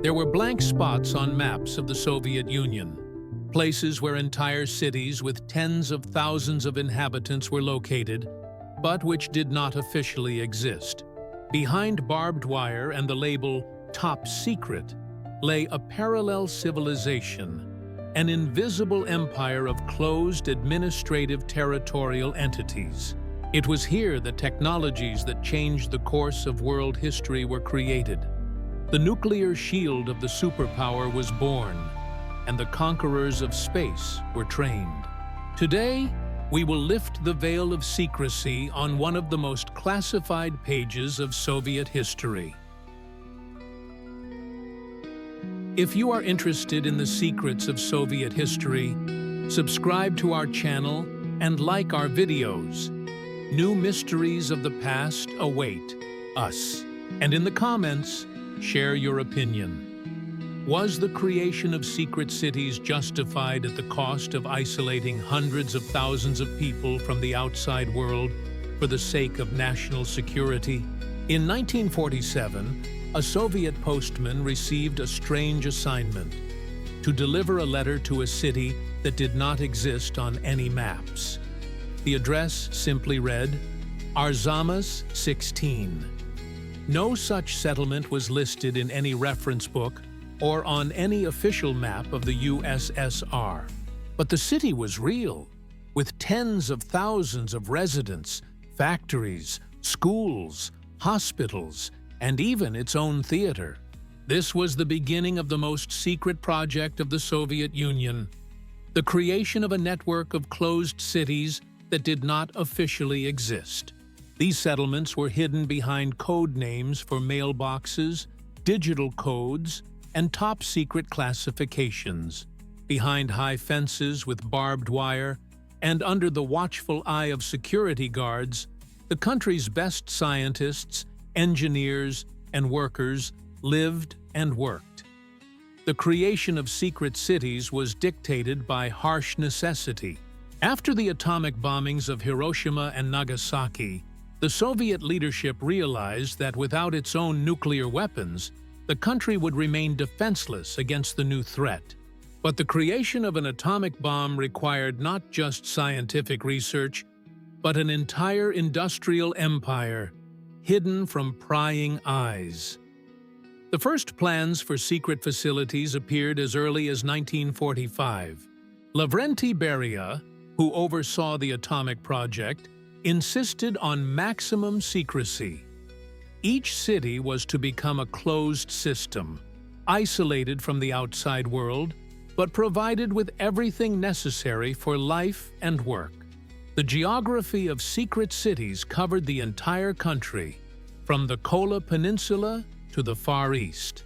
There were blank spots on maps of the Soviet Union, places where entire cities with tens of thousands of inhabitants were located, but which did not officially exist. Behind barbed wire and the label "Top Secret" lay a parallel civilization, an invisible empire of closed administrative territorial entities. It was here that technologies that changed the course of world history were created. The nuclear shield of the superpower was born, and the conquerors of space were trained. Today, we will lift the veil of secrecy on one of the most classified pages of Soviet history. If you are interested in the secrets of Soviet history, subscribe to our channel and like our videos. New mysteries of the past await us. And in the comments, share your opinion. Was the creation of secret cities justified at the cost of isolating hundreds of thousands of people from the outside world for the sake of national security? In 1947, a Soviet postman received a strange assignment: to deliver a letter to a city that did not exist on any maps. The address simply read, Arzamas 16. No such settlement was listed in any reference book or on any official map of the USSR. But the city was real, with tens of thousands of residents, factories, schools, hospitals, and even its own theater. This was the beginning of the most secret project of the Soviet Union, the creation of a network of closed cities that did not officially exist. These settlements were hidden behind code names for mailboxes, digital codes, and top-secret classifications, behind high fences with barbed wire, and under the watchful eye of security guards. The country's best scientists, engineers, and workers lived and worked. The creation of secret cities was dictated by harsh necessity. After the atomic bombings of Hiroshima and Nagasaki, the Soviet leadership realized that without its own nuclear weapons, the country would remain defenseless against the new threat. But the creation of an atomic bomb required not just scientific research, but an entire industrial empire, hidden from prying eyes. The first plans for secret facilities appeared as early as 1945. Lavrenti Beria, who oversaw the atomic project, insisted on maximum secrecy. Each city was to become a closed system, isolated from the outside world, but provided with everything necessary for life and work. The geography of secret cities covered the entire country, from the Kola Peninsula to the Far East.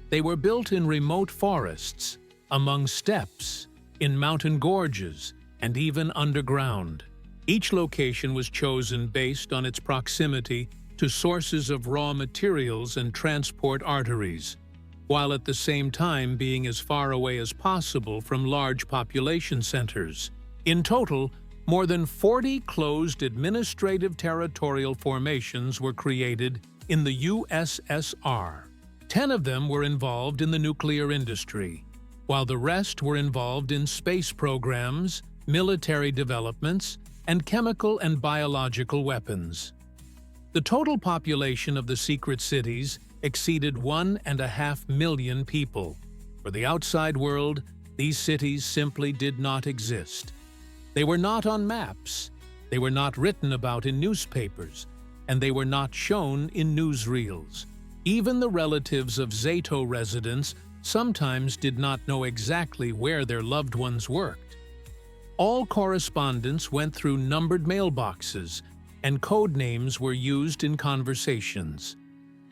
They were built in remote forests, among steppes, in mountain gorges, and even underground. Each location was chosen based on its proximity to sources of raw materials and transport arteries, while at the same time being as far away as possible from large population centers. In total, more than 40 closed administrative territorial formations were created in the USSR. 10 of them were involved in the nuclear industry, while the rest were involved in space programs, military developments, and chemical and biological weapons. The total population of the secret cities exceeded 1.5 million people. For the outside world, these cities simply did not exist. They were not on maps, they were not written about in newspapers, and they were not shown in newsreels. Even the relatives of Zato residents sometimes did not know exactly where their loved ones worked. All correspondence went through numbered mailboxes, and code names were used in conversations.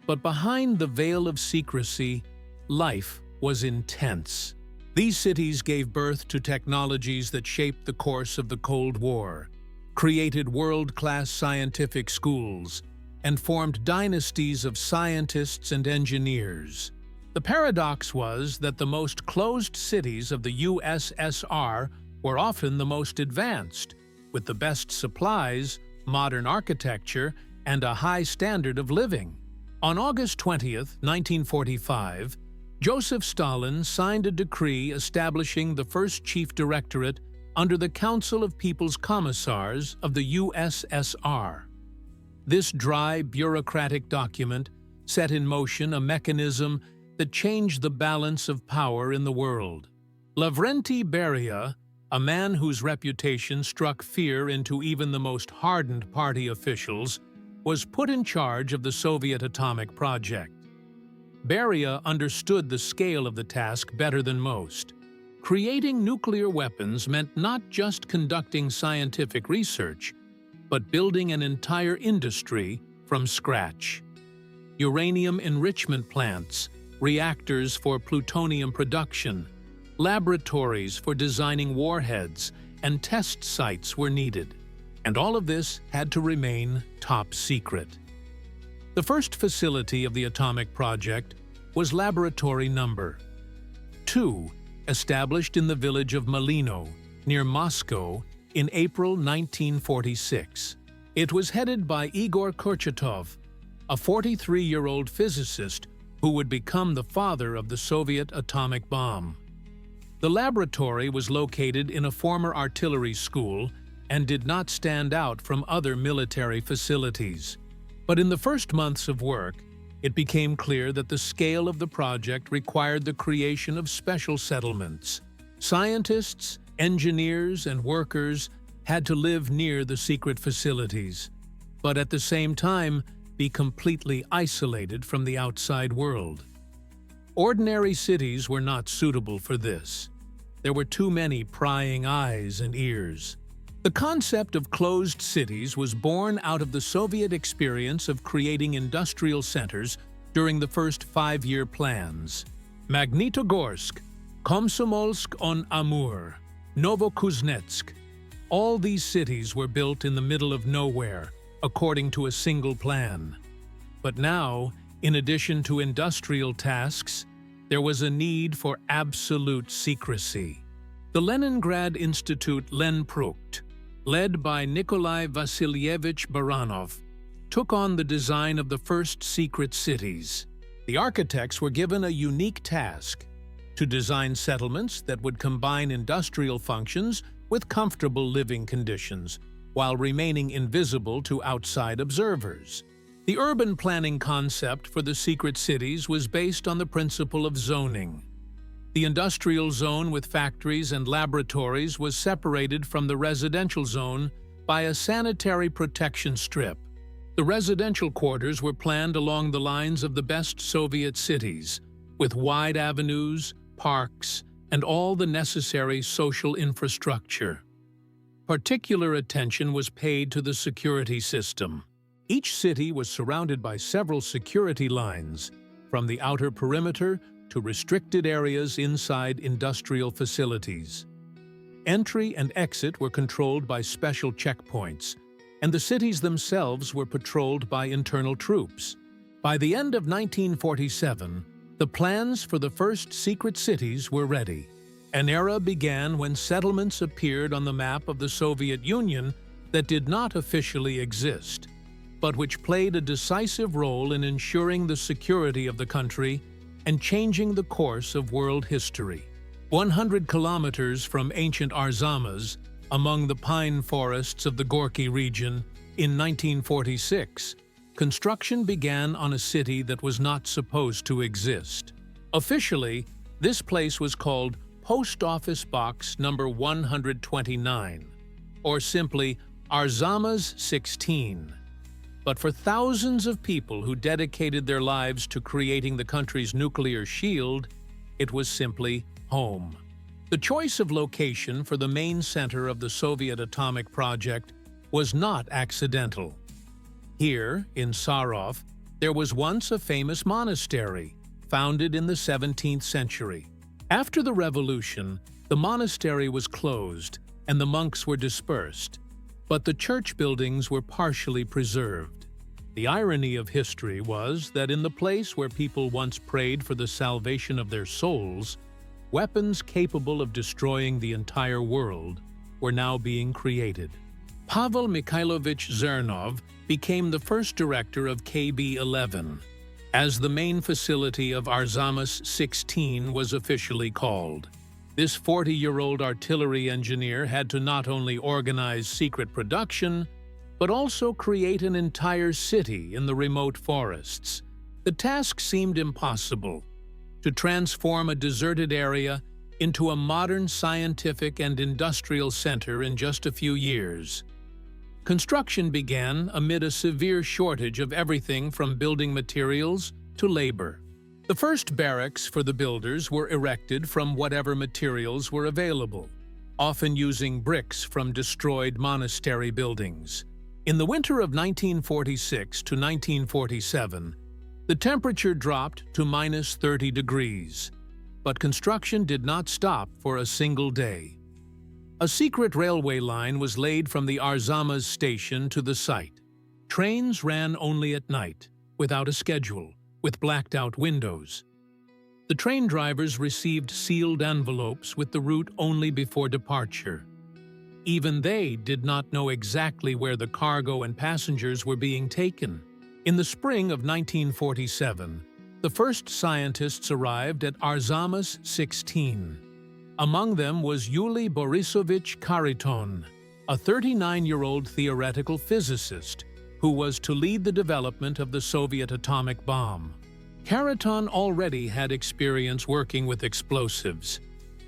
But behind the veil of secrecy, life was intense. These cities gave birth to technologies that shaped the course of the Cold War, created world-class scientific schools, and formed dynasties of scientists and engineers. The paradox was that the most closed cities of the USSR were often the most advanced, with the best supplies, modern architecture, and a high standard of living. On August 20th, 1945, Joseph Stalin signed a decree establishing the first chief directorate under the Council of People's Commissars of the USSR. This dry, bureaucratic document set in motion a mechanism that changed the balance of power in the world. Lavrenti Beria, a man whose reputation struck fear into even the most hardened party officials, was put in charge of the Soviet atomic project. Beria understood the scale of the task better than most. Creating nuclear weapons meant not just conducting scientific research, but building an entire industry from scratch. Uranium enrichment plants, reactors for plutonium production, laboratories for designing warheads, and test sites were needed. And all of this had to remain top secret. The first facility of the atomic project was Laboratory Number 2, established in the village of Malino, near Moscow, in April 1946. It was headed by Igor Kurchatov, a 43-year-old physicist who would become the father of the Soviet atomic bomb. The laboratory was located in a former artillery school and did not stand out from other military facilities. But in the first months of work, it became clear that the scale of the project required the creation of special settlements. Scientists, engineers, and workers had to live near the secret facilities, but at the same time be completely isolated from the outside world. Ordinary cities were not suitable for this. There were too many prying eyes and ears. The concept of closed cities was born out of the Soviet experience of creating industrial centers during the first 5-year plans. Magnitogorsk, Komsomolsk-on-Amur, Novokuznetsk. All these cities were built in the middle of nowhere, according to a single plan. But now, in addition to industrial tasks, there was a need for absolute secrecy. The Leningrad Institute Lenprukt, led by Nikolai Vasilyevich Baranov, took on the design of the first secret cities. The architects were given a unique task: to design settlements that would combine industrial functions with comfortable living conditions, while remaining invisible to outside observers. The urban planning concept for the secret cities was based on the principle of zoning. The industrial zone with factories and laboratories was separated from the residential zone by a sanitary protection strip. The residential quarters were planned along the lines of the best Soviet cities, with wide avenues, parks, and all the necessary social infrastructure. Particular attention was paid to the security system. Each city was surrounded by several security lines, from the outer perimeter to restricted areas inside industrial facilities. Entry and exit were controlled by special checkpoints, and the cities themselves were patrolled by internal troops. By the end of 1947, the plans for the first secret cities were ready. An era began when settlements appeared on the map of the Soviet Union that did not officially exist, but which played a decisive role in ensuring the security of the country and changing the course of world history. 100 kilometers from ancient Arzamas, among the pine forests of the Gorky region, in 1946, construction began on a city that was not supposed to exist. Officially, this place was called Post Office Box number 129, or simply Arzamas 16. But for thousands of people who dedicated their lives to creating the country's nuclear shield, it was simply home. The choice of location for the main center of the Soviet atomic project was not accidental. Here, in Sarov, there was once a famous monastery, founded in the 17th century. After the revolution, the monastery was closed and the monks were dispersed, but the church buildings were partially preserved. The irony of history was that in the place where people once prayed for the salvation of their souls, weapons capable of destroying the entire world were now being created. Pavel Mikhailovich Zernov became the first director of KB-11, as the main facility of Arzamas-16 was officially called. This 40-year-old artillery engineer had to not only organize secret production, but also create an entire city in the remote forests. The task seemed impossible: to transform a deserted area into a modern scientific and industrial center in just a few years. Construction began amid a severe shortage of everything from building materials to labor. The first barracks for the builders were erected from whatever materials were available, often using bricks from destroyed monastery buildings. In the winter of 1946 to 1947, the temperature dropped to -30 degrees, but construction did not stop for a single day. A secret railway line was laid from the Arzamas station to the site. Trains ran only at night, without a schedule, with blacked-out windows. The train drivers received sealed envelopes with the route only before departure. Even they did not know exactly where the cargo and passengers were being taken. In the spring of 1947, the first scientists arrived at Arzamas-16. Among them was Yuli Borisovich Khariton, a 39-year-old theoretical physicist who was to lead the development of the Soviet atomic bomb. Khariton already had experience working with explosives,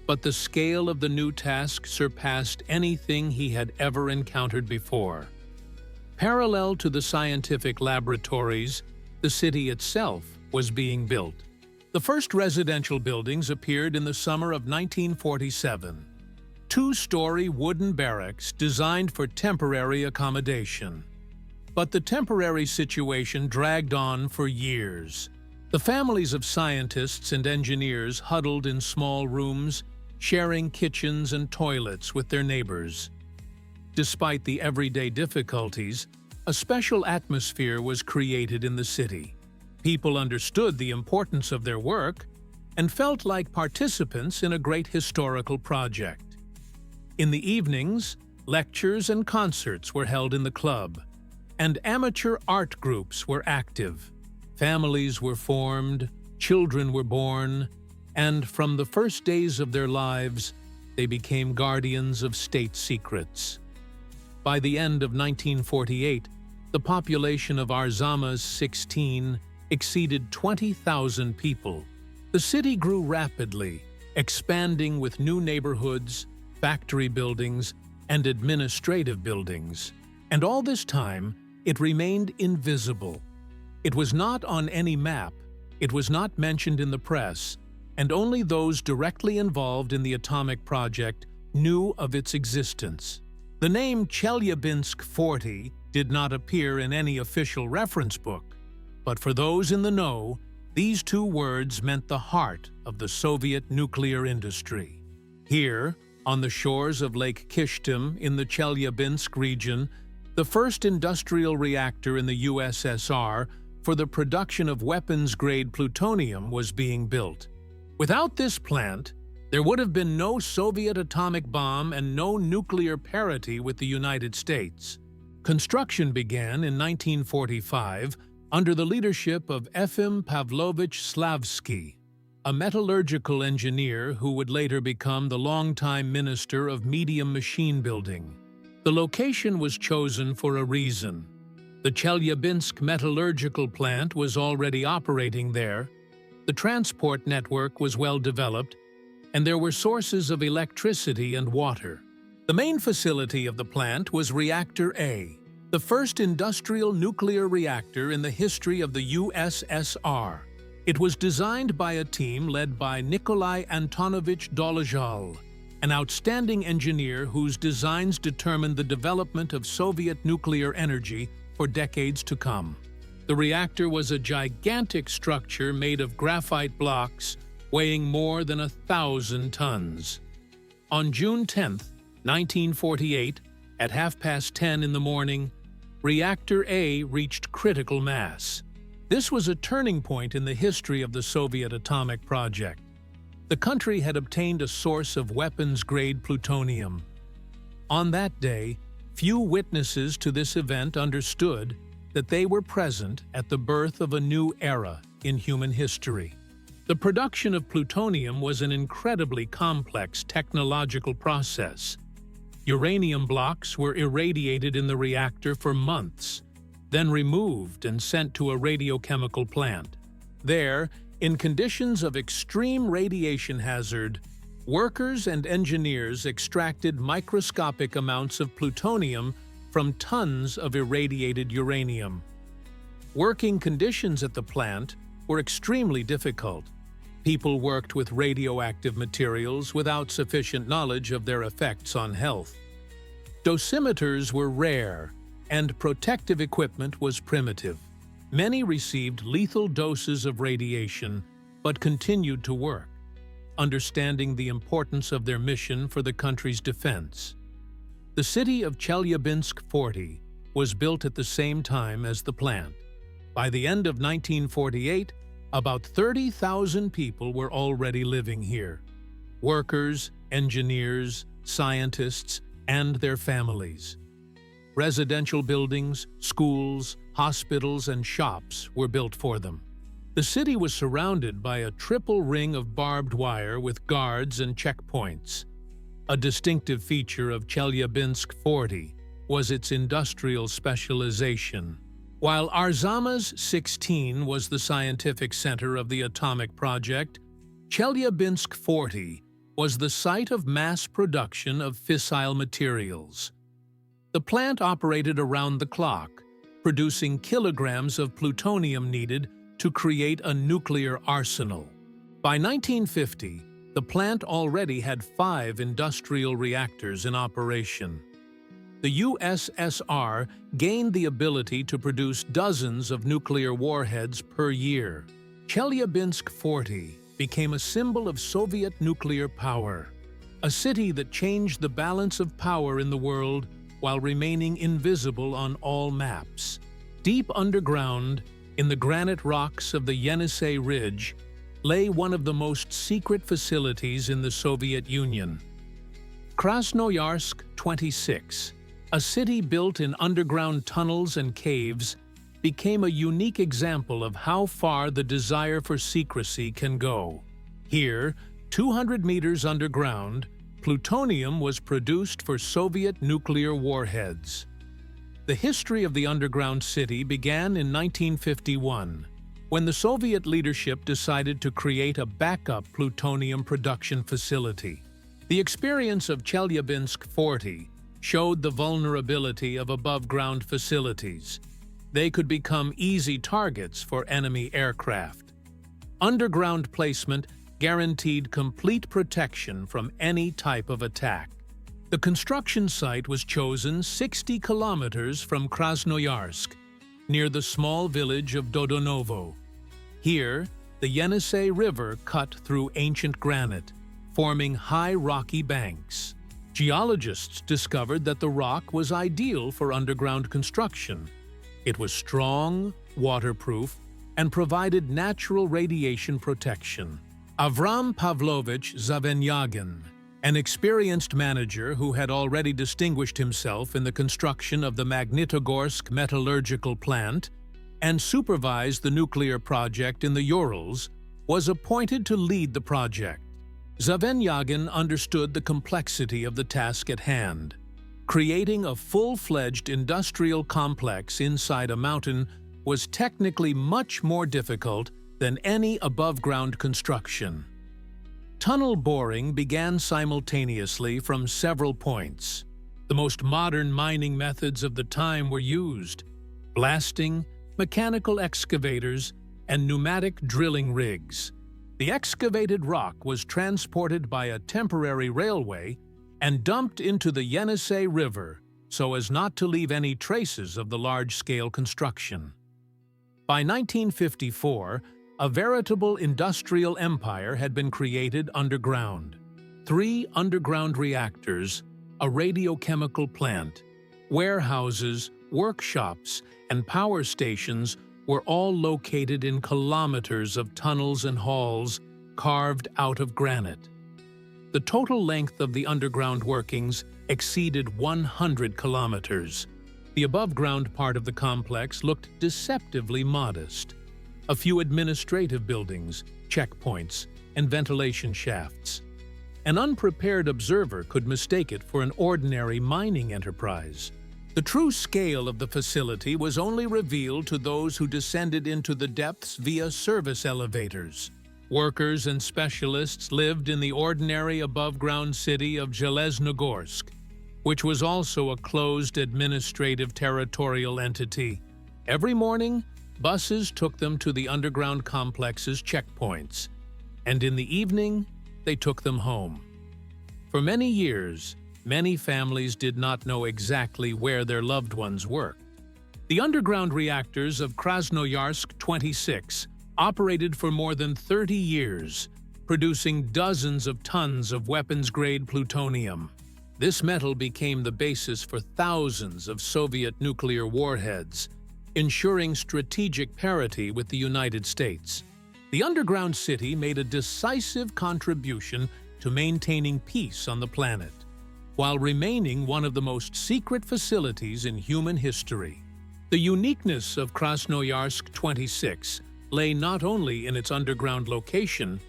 but the scale of the new task surpassed anything he had ever encountered before. Parallel to the scientific laboratories, the city itself was being built. The first residential buildings appeared in the summer of 1947. Two-story wooden barracks designed for temporary accommodation. But the temporary situation dragged on for years. The families of scientists and engineers huddled in small rooms, sharing kitchens and toilets with their neighbors. Despite the everyday difficulties, a special atmosphere was created in the city. People understood the importance of their work and felt like participants in a great historical project. In the evenings, lectures and concerts were held in the club, and amateur art groups were active. Families were formed, children were born, and from the first days of their lives, they became guardians of state secrets. By the end of 1948, the population of Arzamas-16 exceeded 20,000 people. The city grew rapidly, expanding with new neighborhoods, factory buildings, and administrative buildings. And all this time, it remained invisible. It was not on any map, it was not mentioned in the press, and only those directly involved in the atomic project knew of its existence. The name Chelyabinsk 40 did not appear in any official reference book, but for those in the know, these two words meant the heart of the Soviet nuclear industry. Here, on the shores of Lake Kishtim in the Chelyabinsk region, the first industrial reactor in the USSR for the production of weapons-grade plutonium was being built. Without this plant, there would have been no Soviet atomic bomb and no nuclear parity with the United States. Construction began in 1945 under the leadership of Efim Pavlovich Slavsky, a metallurgical engineer who would later become the longtime minister of medium machine building. The location was chosen for a reason. The Chelyabinsk metallurgical plant was already operating there, the transport network was well developed, and there were sources of electricity and water. The main facility of the plant was Reactor A, the first industrial nuclear reactor in the history of the USSR. It was designed by a team led by Nikolai Antonovich Dolezhal, an outstanding engineer whose designs determined the development of Soviet nuclear energy for decades to come. The reactor was a gigantic structure made of graphite blocks weighing more than 1,000 tons. On June 10, 1948, at 10:30 in the morning, Reactor A reached critical mass. This was a turning point in the history of the Soviet atomic project. The country had obtained a source of weapons-grade plutonium. On that day, few witnesses to this event understood that they were present at the birth of a new era in human history. The production of plutonium was an incredibly complex technological process. Uranium blocks were irradiated in the reactor for months, then removed and sent to a radiochemical plant. There, in conditions of extreme radiation hazard, workers and engineers extracted microscopic amounts of plutonium from tons of irradiated uranium. Working conditions at the plant were extremely difficult. People worked with radioactive materials without sufficient knowledge of their effects on health. Dosimeters were rare, and protective equipment was primitive. Many received lethal doses of radiation, but continued to work, understanding the importance of their mission for the country's defense. The city of Chelyabinsk 40 was built at the same time as the plant. By the end of 1948, about 30,000 people were already living here. Workers, engineers, scientists, and their families. Residential buildings, schools, hospitals, and shops were built for them. The city was surrounded by a triple ring of barbed wire with guards and checkpoints. A distinctive feature of Chelyabinsk 40 was its industrial specialization. While Arzamas 16 was the scientific center of the atomic project, Chelyabinsk 40 was the site of mass production of fissile materials. The plant operated around the clock, producing kilograms of plutonium needed to create a nuclear arsenal. By 1950, the plant already had 5 industrial reactors in operation. The USSR gained the ability to produce dozens of nuclear warheads per year. Chelyabinsk 40 became a symbol of Soviet nuclear power, a city that changed the balance of power in the world while remaining invisible on all maps. Deep underground, in the granite rocks of the Yenisei Ridge, lay one of the most secret facilities in the Soviet Union. Krasnoyarsk 26, a city built in underground tunnels and caves, became a unique example of how far the desire for secrecy can go. Here, 200 meters underground, plutonium was produced for Soviet nuclear warheads. The history of the underground city began in 1951, when the Soviet leadership decided to create a backup plutonium production facility. The experience of Chelyabinsk 40 showed the vulnerability of above-ground facilities. They could become easy targets for enemy aircraft. Underground placement guaranteed complete protection from any type of attack. The construction site was chosen 60 kilometers from Krasnoyarsk, near the small village of Dodonovo. Here, the Yenisei River cut through ancient granite, forming high rocky banks. Geologists discovered that the rock was ideal for underground construction. It was strong, waterproof, and provided natural radiation protection. Avram Pavlovich Zavenyagin, an experienced manager who had already distinguished himself in the construction of the Magnitogorsk metallurgical plant and supervised the nuclear project in the Urals, was appointed to lead the project. Zavenyagin understood the complexity of the task at hand. Creating a full-fledged industrial complex inside a mountain was technically much more difficult than any above-ground construction. Tunnel boring began simultaneously from several points. The most modern mining methods of the time were used: blasting, mechanical excavators, and pneumatic drilling rigs. The excavated rock was transported by a temporary railway and dumped into the Yenisei River so as not to leave any traces of the large-scale construction. By 1954, a veritable industrial empire had been created underground. 3 underground reactors, a radiochemical plant, warehouses, workshops, and power stations were all located in kilometers of tunnels and halls carved out of granite. The total length of the underground workings exceeded 100 kilometers. The above-ground part of the complex looked deceptively modest. A few administrative buildings, checkpoints, and ventilation shafts. An unprepared observer could mistake it for an ordinary mining enterprise. The true scale of the facility was only revealed to those who descended into the depths via service elevators. Workers and specialists lived in the ordinary above-ground city of Zheleznogorsk, which was also a closed administrative territorial entity. Every morning, buses took them to the underground complex's checkpoints, and in the evening, they took them home. For many years, many families did not know exactly where their loved ones worked. The underground reactors of Krasnoyarsk 26 operated for more than 30 years, producing dozens of tons of weapons-grade plutonium. This metal became the basis for thousands of Soviet nuclear warheads, ensuring strategic parity with the United States. The underground city made a decisive contribution to maintaining peace on the planet, while remaining one of the most secret facilities in human history. The uniqueness of Krasnoyarsk 26 lay not only in its underground location,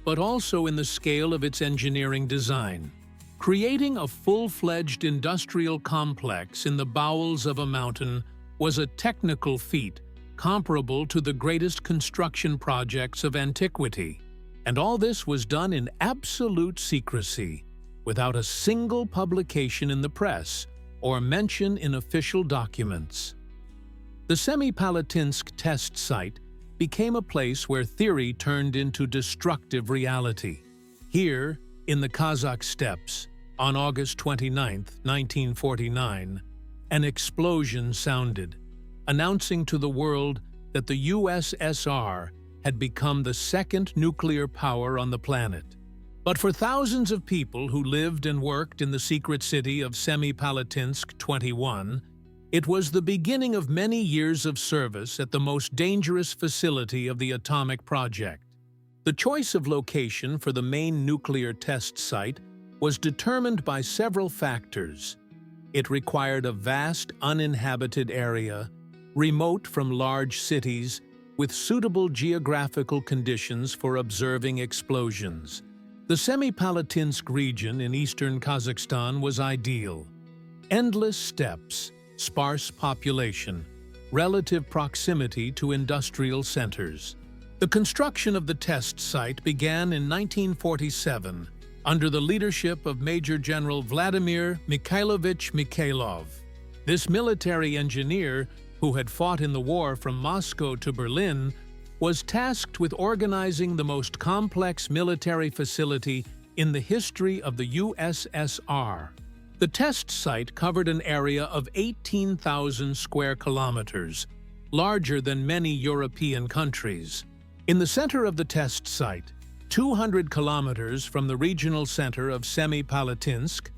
but also in the scale of its engineering design. Creating a full-fledged industrial complex in the bowels of a mountain was a technical feat comparable to the greatest construction projects of antiquity. And all this was done in absolute secrecy, without a single publication in the press or mention in official documents. The Semipalatinsk test site became a place where theory turned into destructive reality. Here, in the Kazakh steppes, on August 29, 1949, an explosion sounded, announcing to the world that the USSR had become the second nuclear power on the planet. But for thousands of people who lived and worked in the secret city of Semipalatinsk 21, it was the beginning of many years of service at the most dangerous facility of the atomic project. The choice of location for the main nuclear test site was determined by several factors. It required a vast uninhabited area, remote from large cities, with suitable geographical conditions for observing explosions. The Semipalatinsk region in eastern Kazakhstan was ideal. Endless steppes, sparse population, relative proximity to industrial centers. The construction of the test site began in 1947 under the leadership of Major General Vladimir Mikhailovich Mikhailov. This military engineer, who had fought in the war from Moscow to Berlin, was tasked with organizing the most complex military facility in the history of the USSR. The test site covered an area of 18,000 square kilometers, larger than many European countries. In the center of the test site, 200 kilometers from the regional center of Semipalatinsk,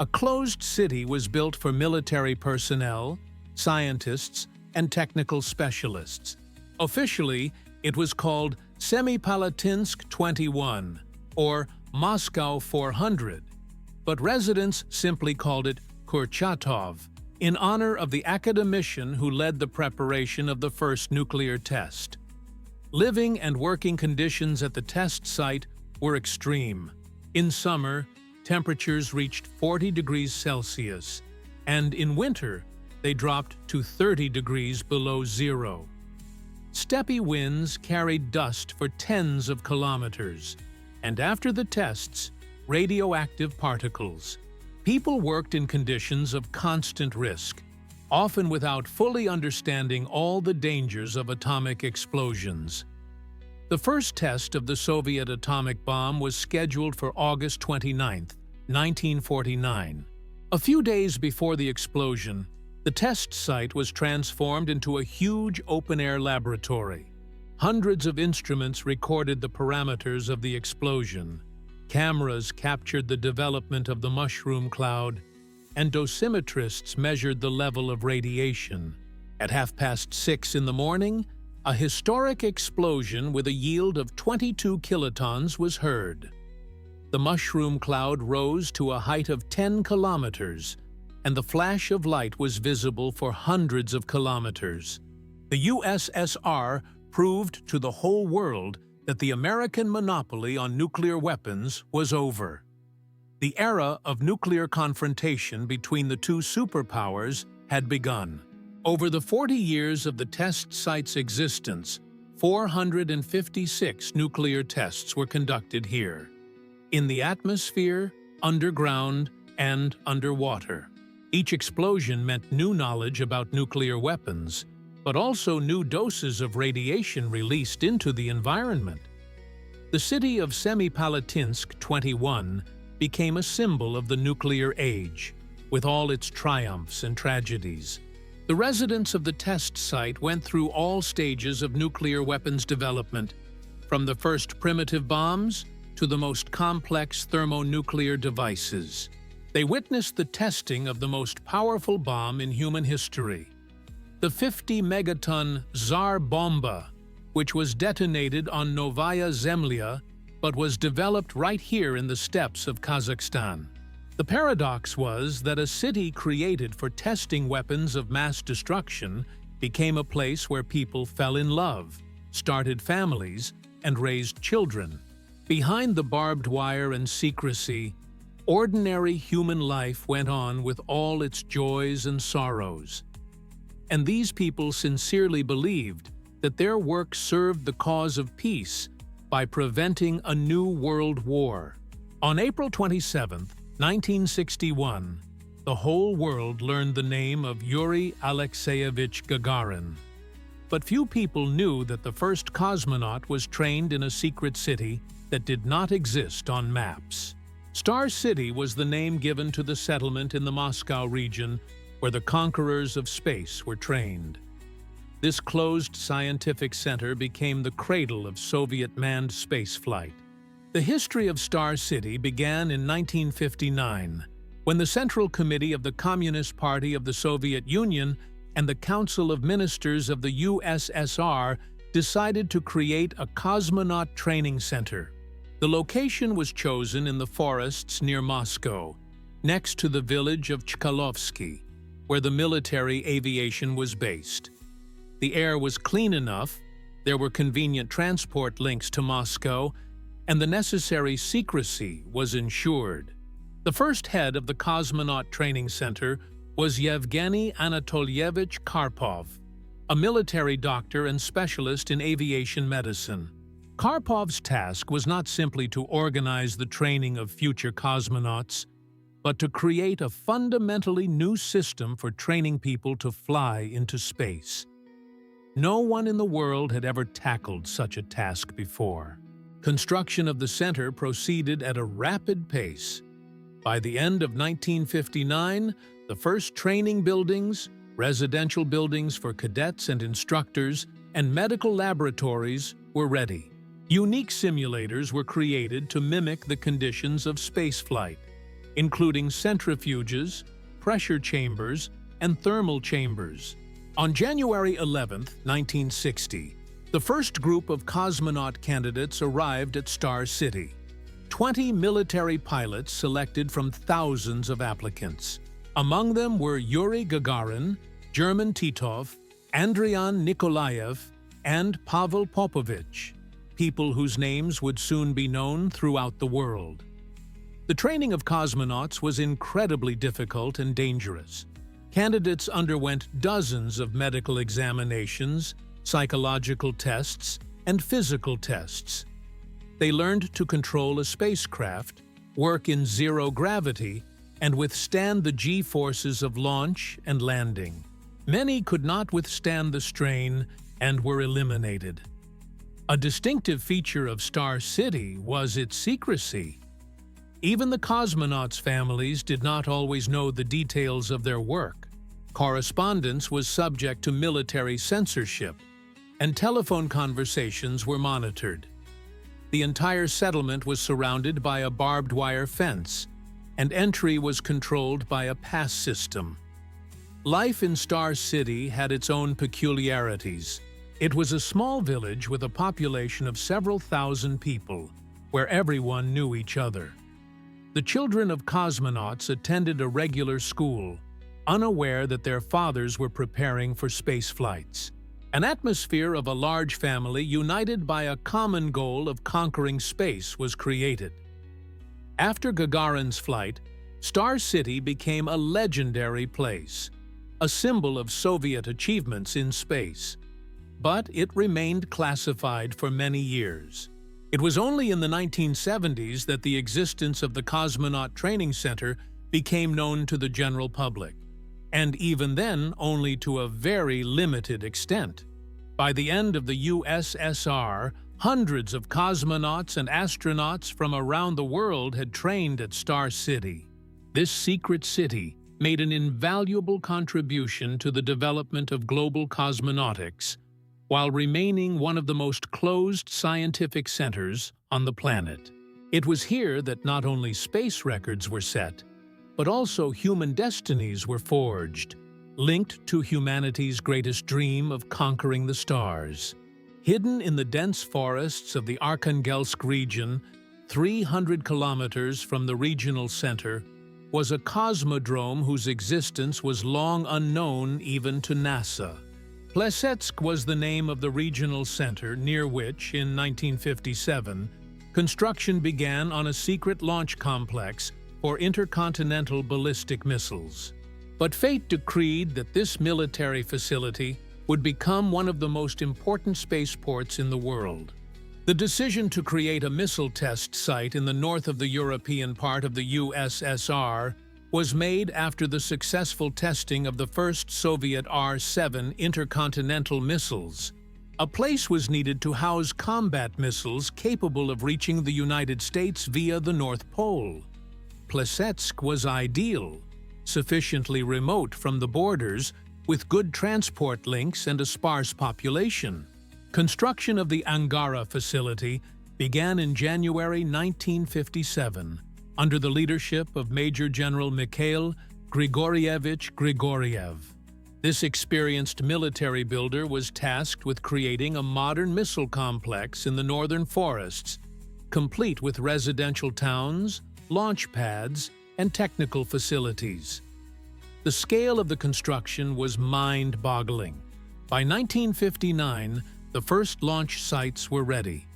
a closed city was built for military personnel, scientists, and technical specialists. Officially, it was called Semipalatinsk 21, or Moscow 400, but residents simply called it Kurchatov, in honor of the academician who led the preparation of the first nuclear test. Living and working conditions at the test site were extreme. In summer, temperatures reached 40 degrees Celsius, and in winter, they dropped to 30 degrees below zero. Steppe winds carried dust for tens of kilometers, and after the tests, radioactive particles. People worked in conditions of constant risk, often without fully understanding all the dangers of atomic explosions. The first test of the Soviet atomic bomb was scheduled for August 29, 1949. A few days before the explosion, the test site was transformed into a huge open-air laboratory. Hundreds of instruments recorded the parameters of the explosion. Cameras captured the development of the mushroom cloud, and dosimetrists measured the level of radiation. At 6:30 in the morning, a historic explosion with a yield of 22 kilotons was heard. The mushroom cloud rose to a height of 10 kilometers, and the flash of light was visible for hundreds of kilometers. The USSR proved to the whole world that the American monopoly on nuclear weapons was over. The era of nuclear confrontation between the two superpowers had begun. Over the 40 years of the test site's existence, 456 nuclear tests were conducted here, in the atmosphere, underground, and underwater. Each explosion meant new knowledge about nuclear weapons, but also new doses of radiation released into the environment. The city of Semipalatinsk 21 became a symbol of the nuclear age, with all its triumphs and tragedies. The residents of the test site went through all stages of nuclear weapons development, from the first primitive bombs to the most complex thermonuclear devices. They witnessed the testing of the most powerful bomb in human history, the 50-megaton Tsar Bomba, which was detonated on Novaya Zemlya but was developed right here in the steppes of Kazakhstan. The paradox was that a city created for testing weapons of mass destruction became a place where people fell in love, started families, and raised children. Behind the barbed wire and secrecy, ordinary human life went on with all its joys and sorrows. And these people sincerely believed that their work served the cause of peace by preventing a new world war. On April 27, 1961, the whole world learned the name of Yuri Alexeyevich Gagarin. But few people knew that the first cosmonaut was trained in a secret city that did not exist on maps. Star City was the name given to the settlement in the Moscow region where the conquerors of space were trained. This closed scientific center became the cradle of Soviet manned spaceflight. The history of Star City began in 1959, when the Central Committee of the Communist Party of the Soviet Union and the Council of Ministers of the USSR decided to create a cosmonaut training center. The location was chosen in the forests near Moscow, next to the village of Chkalovsky, where the military aviation was based. The air was clean enough, there were convenient transport links to Moscow, and the necessary secrecy was ensured. The first head of the Cosmonaut Training Center was Yevgeny Anatolyevich Karpov, a military doctor and specialist in aviation medicine. Karpov's task was not simply to organize the training of future cosmonauts, but to create a fundamentally new system for training people to fly into space. No one in the world had ever tackled such a task before. Construction of the center proceeded at a rapid pace. By the end of 1959, the first training buildings, residential buildings for cadets and instructors, and medical laboratories were ready. Unique simulators were created to mimic the conditions of spaceflight, including centrifuges, pressure chambers, and thermal chambers. On January 11, 1960, the first group of cosmonaut candidates arrived at Star City. 20 military pilots selected from thousands of applicants. Among them were Yuri Gagarin, German Titov, Andrian Nikolaev, and Pavel Popovich, people whose names would soon be known throughout the world. The training of cosmonauts was incredibly difficult and dangerous. Candidates underwent dozens of medical examinations, psychological tests, and physical tests. They learned to control a spacecraft, work in zero gravity, and withstand the G-forces of launch and landing. Many could not withstand the strain and were eliminated. A distinctive feature of Star City was its secrecy. Even the cosmonauts' families did not always know the details of their work. Correspondence was subject to military censorship, and telephone conversations were monitored. The entire settlement was surrounded by a barbed wire fence, and entry was controlled by a pass system. Life in Star City had its own peculiarities. It was a small village with a population of several thousand people, where everyone knew each other. The children of cosmonauts attended a regular school, unaware that their fathers were preparing for space flights. An atmosphere of a large family united by a common goal of conquering space was created. After Gagarin's flight, Star City became a legendary place, a symbol of Soviet achievements in space. But it remained classified for many years. It was only in the 1970s that the existence of the Cosmonaut Training Center became known to the general public, and even then only to a very limited extent. By the end of the USSR, hundreds of cosmonauts and astronauts from around the world had trained at Star City. This secret city made an invaluable contribution to the development of global cosmonautics, while remaining one of the most closed scientific centers on the planet. It was here that not only space records were set, but also human destinies were forged, linked to humanity's greatest dream of conquering the stars. Hidden in the dense forests of the Arkhangelsk region, 300 kilometers from the regional center, was a cosmodrome whose existence was long unknown even to NASA. Plesetsk was the name of the regional center near which, in 1957, construction began on a secret launch complex for intercontinental ballistic missiles. But fate decreed that this military facility would become one of the most important spaceports in the world. The decision to create a missile test site in the north of the European part of the USSR was made after the successful testing of the first Soviet R-7 intercontinental missiles. A place was needed to house combat missiles capable of reaching the United States via the North Pole. Plesetsk was ideal, sufficiently remote from the borders, with good transport links and a sparse population. Construction of the Angara facility began in January 1957 under the leadership of Major General Mikhail Grigorievich Grigoriev. This experienced military builder was tasked with creating a modern missile complex in the northern forests, complete with residential towns, launch pads, and technical facilities. The scale of the construction was mind-boggling. By 1959, the first launch sites were ready.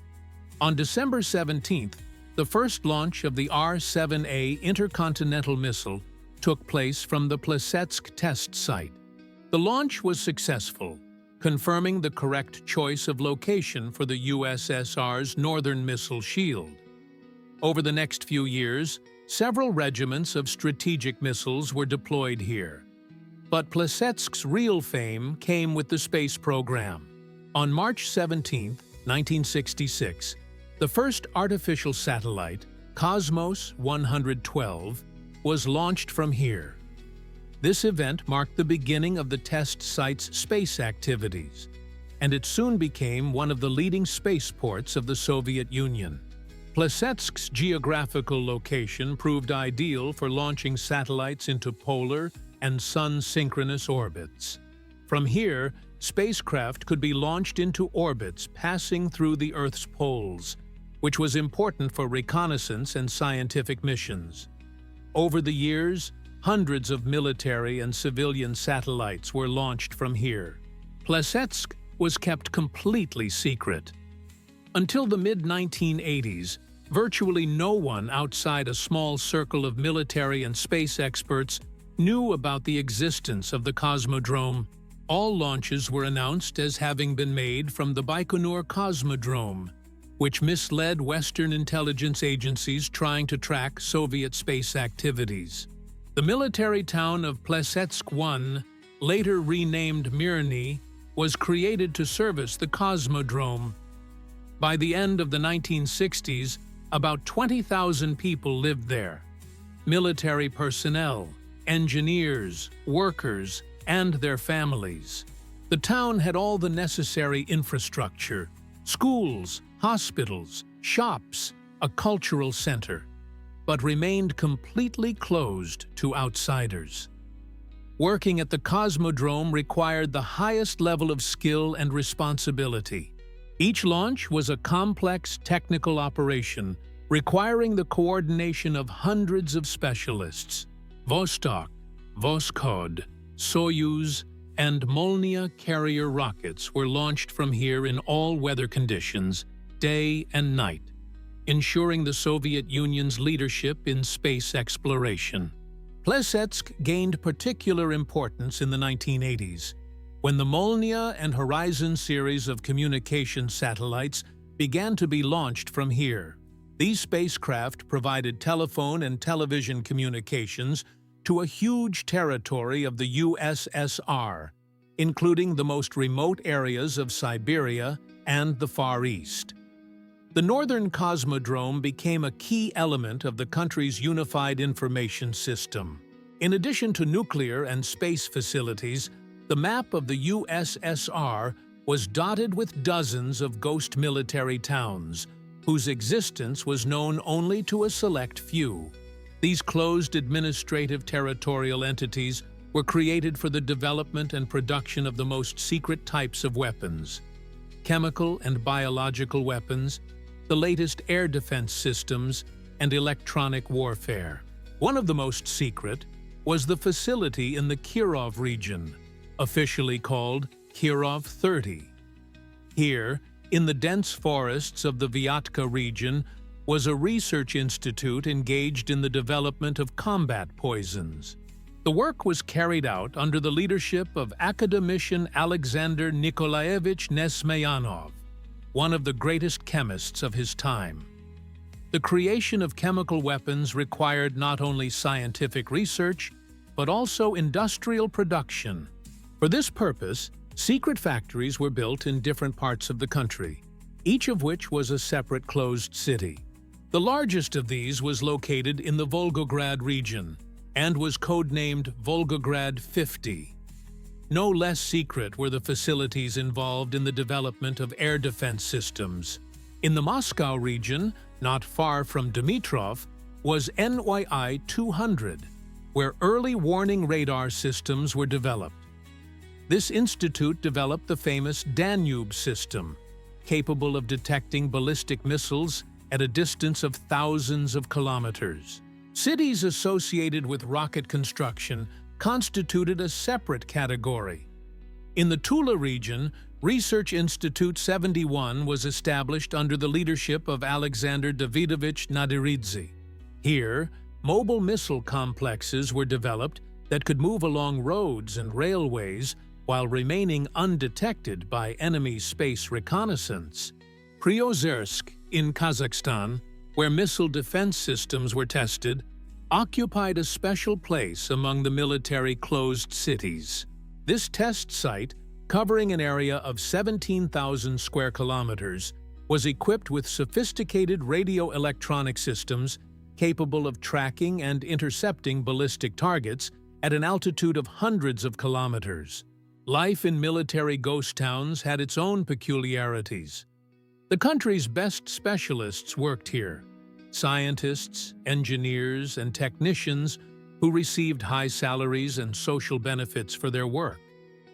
On December 17th, the first launch of the R-7A intercontinental missile took place from the Plesetsk test site. The launch was successful, confirming the correct choice of location for the USSR's northern missile shield. Over the next few years, several regiments of strategic missiles were deployed here. But Plesetsk's real fame came with the space program. On March 17, 1966, the first artificial satellite, Cosmos 112, was launched from here. This event marked the beginning of the test site's space activities, and it soon became one of the leading spaceports of the Soviet Union. Plesetsk's geographical location proved ideal for launching satellites into polar and sun-synchronous orbits. From here, spacecraft could be launched into orbits passing through the Earth's poles, which was important for reconnaissance and scientific missions. Over the years, hundreds of military and civilian satellites were launched from here. Plesetsk was kept completely secret. Until the mid-1980s, virtually no one outside a small circle of military and space experts knew about the existence of the Cosmodrome. All launches were announced as having been made from the Baikonur Cosmodrome, which misled Western intelligence agencies trying to track Soviet space activities. The military town of Plesetsk-1, later renamed Mirny, was created to service the Cosmodrome. By the end of the 1960s, about 20,000 people lived there. Military personnel, engineers, workers, and their families. The town had all the necessary infrastructure: schools, hospitals, shops, a cultural center, but remained completely closed to outsiders. Working at the Cosmodrome required the highest level of skill and responsibility. Each launch was a complex technical operation requiring the coordination of hundreds of specialists. Vostok, Voskhod, Soyuz, and Molniya carrier rockets were launched from here in all weather conditions, day and night, ensuring the Soviet Union's leadership in space exploration. Plesetsk gained particular importance in the 1980s, when the Molniya and Horizon series of communication satellites began to be launched from here. These spacecraft provided telephone and television communications to a huge territory of the USSR, including the most remote areas of Siberia and the Far East. The Northern Cosmodrome became a key element of the country's unified information system. In addition to nuclear and space facilities, the map of the USSR was dotted with dozens of ghost military towns, whose existence was known only to a select few. These closed administrative territorial entities were created for the development and production of the most secret types of weapons: chemical and biological weapons, the latest air defense systems, and electronic warfare. One of the most secret was the facility in the Kirov region, officially called Kirov 30. Here, in the dense forests of the Vyatka region, was a research institute engaged in the development of combat poisons. The work was carried out under the leadership of academician Alexander Nikolaevich Nesmeyanov, one of the greatest chemists of his time. The creation of chemical weapons required not only scientific research, but also industrial production. For this purpose, secret factories were built in different parts of the country, each of which was a separate closed city. The largest of these was located in the Volgograd region and was codenamed Volgograd 50. No less secret were the facilities involved in the development of air defense systems. In the Moscow region, not far from Dmitrov, was NYI 200, where early warning radar systems were developed. This institute developed the famous Danube system, capable of detecting ballistic missiles at a distance of thousands of kilometers. Cities associated with rocket construction constituted a separate category. In the Tula region, Research Institute 71 was established under the leadership of Alexander Davidovich Nadiridze. Here, mobile missile complexes were developed that could move along roads and railways while remaining undetected by enemy space reconnaissance. Priozersk in Kazakhstan, where missile defense systems were tested, occupied a special place among the military closed cities. This test site, covering an area of 17,000 square kilometers, was equipped with sophisticated radio-electronic systems capable of tracking and intercepting ballistic targets at an altitude of hundreds of kilometers. Life in military ghost towns had its own peculiarities. The country's best specialists worked here: scientists, engineers, and technicians who received high salaries and social benefits for their work.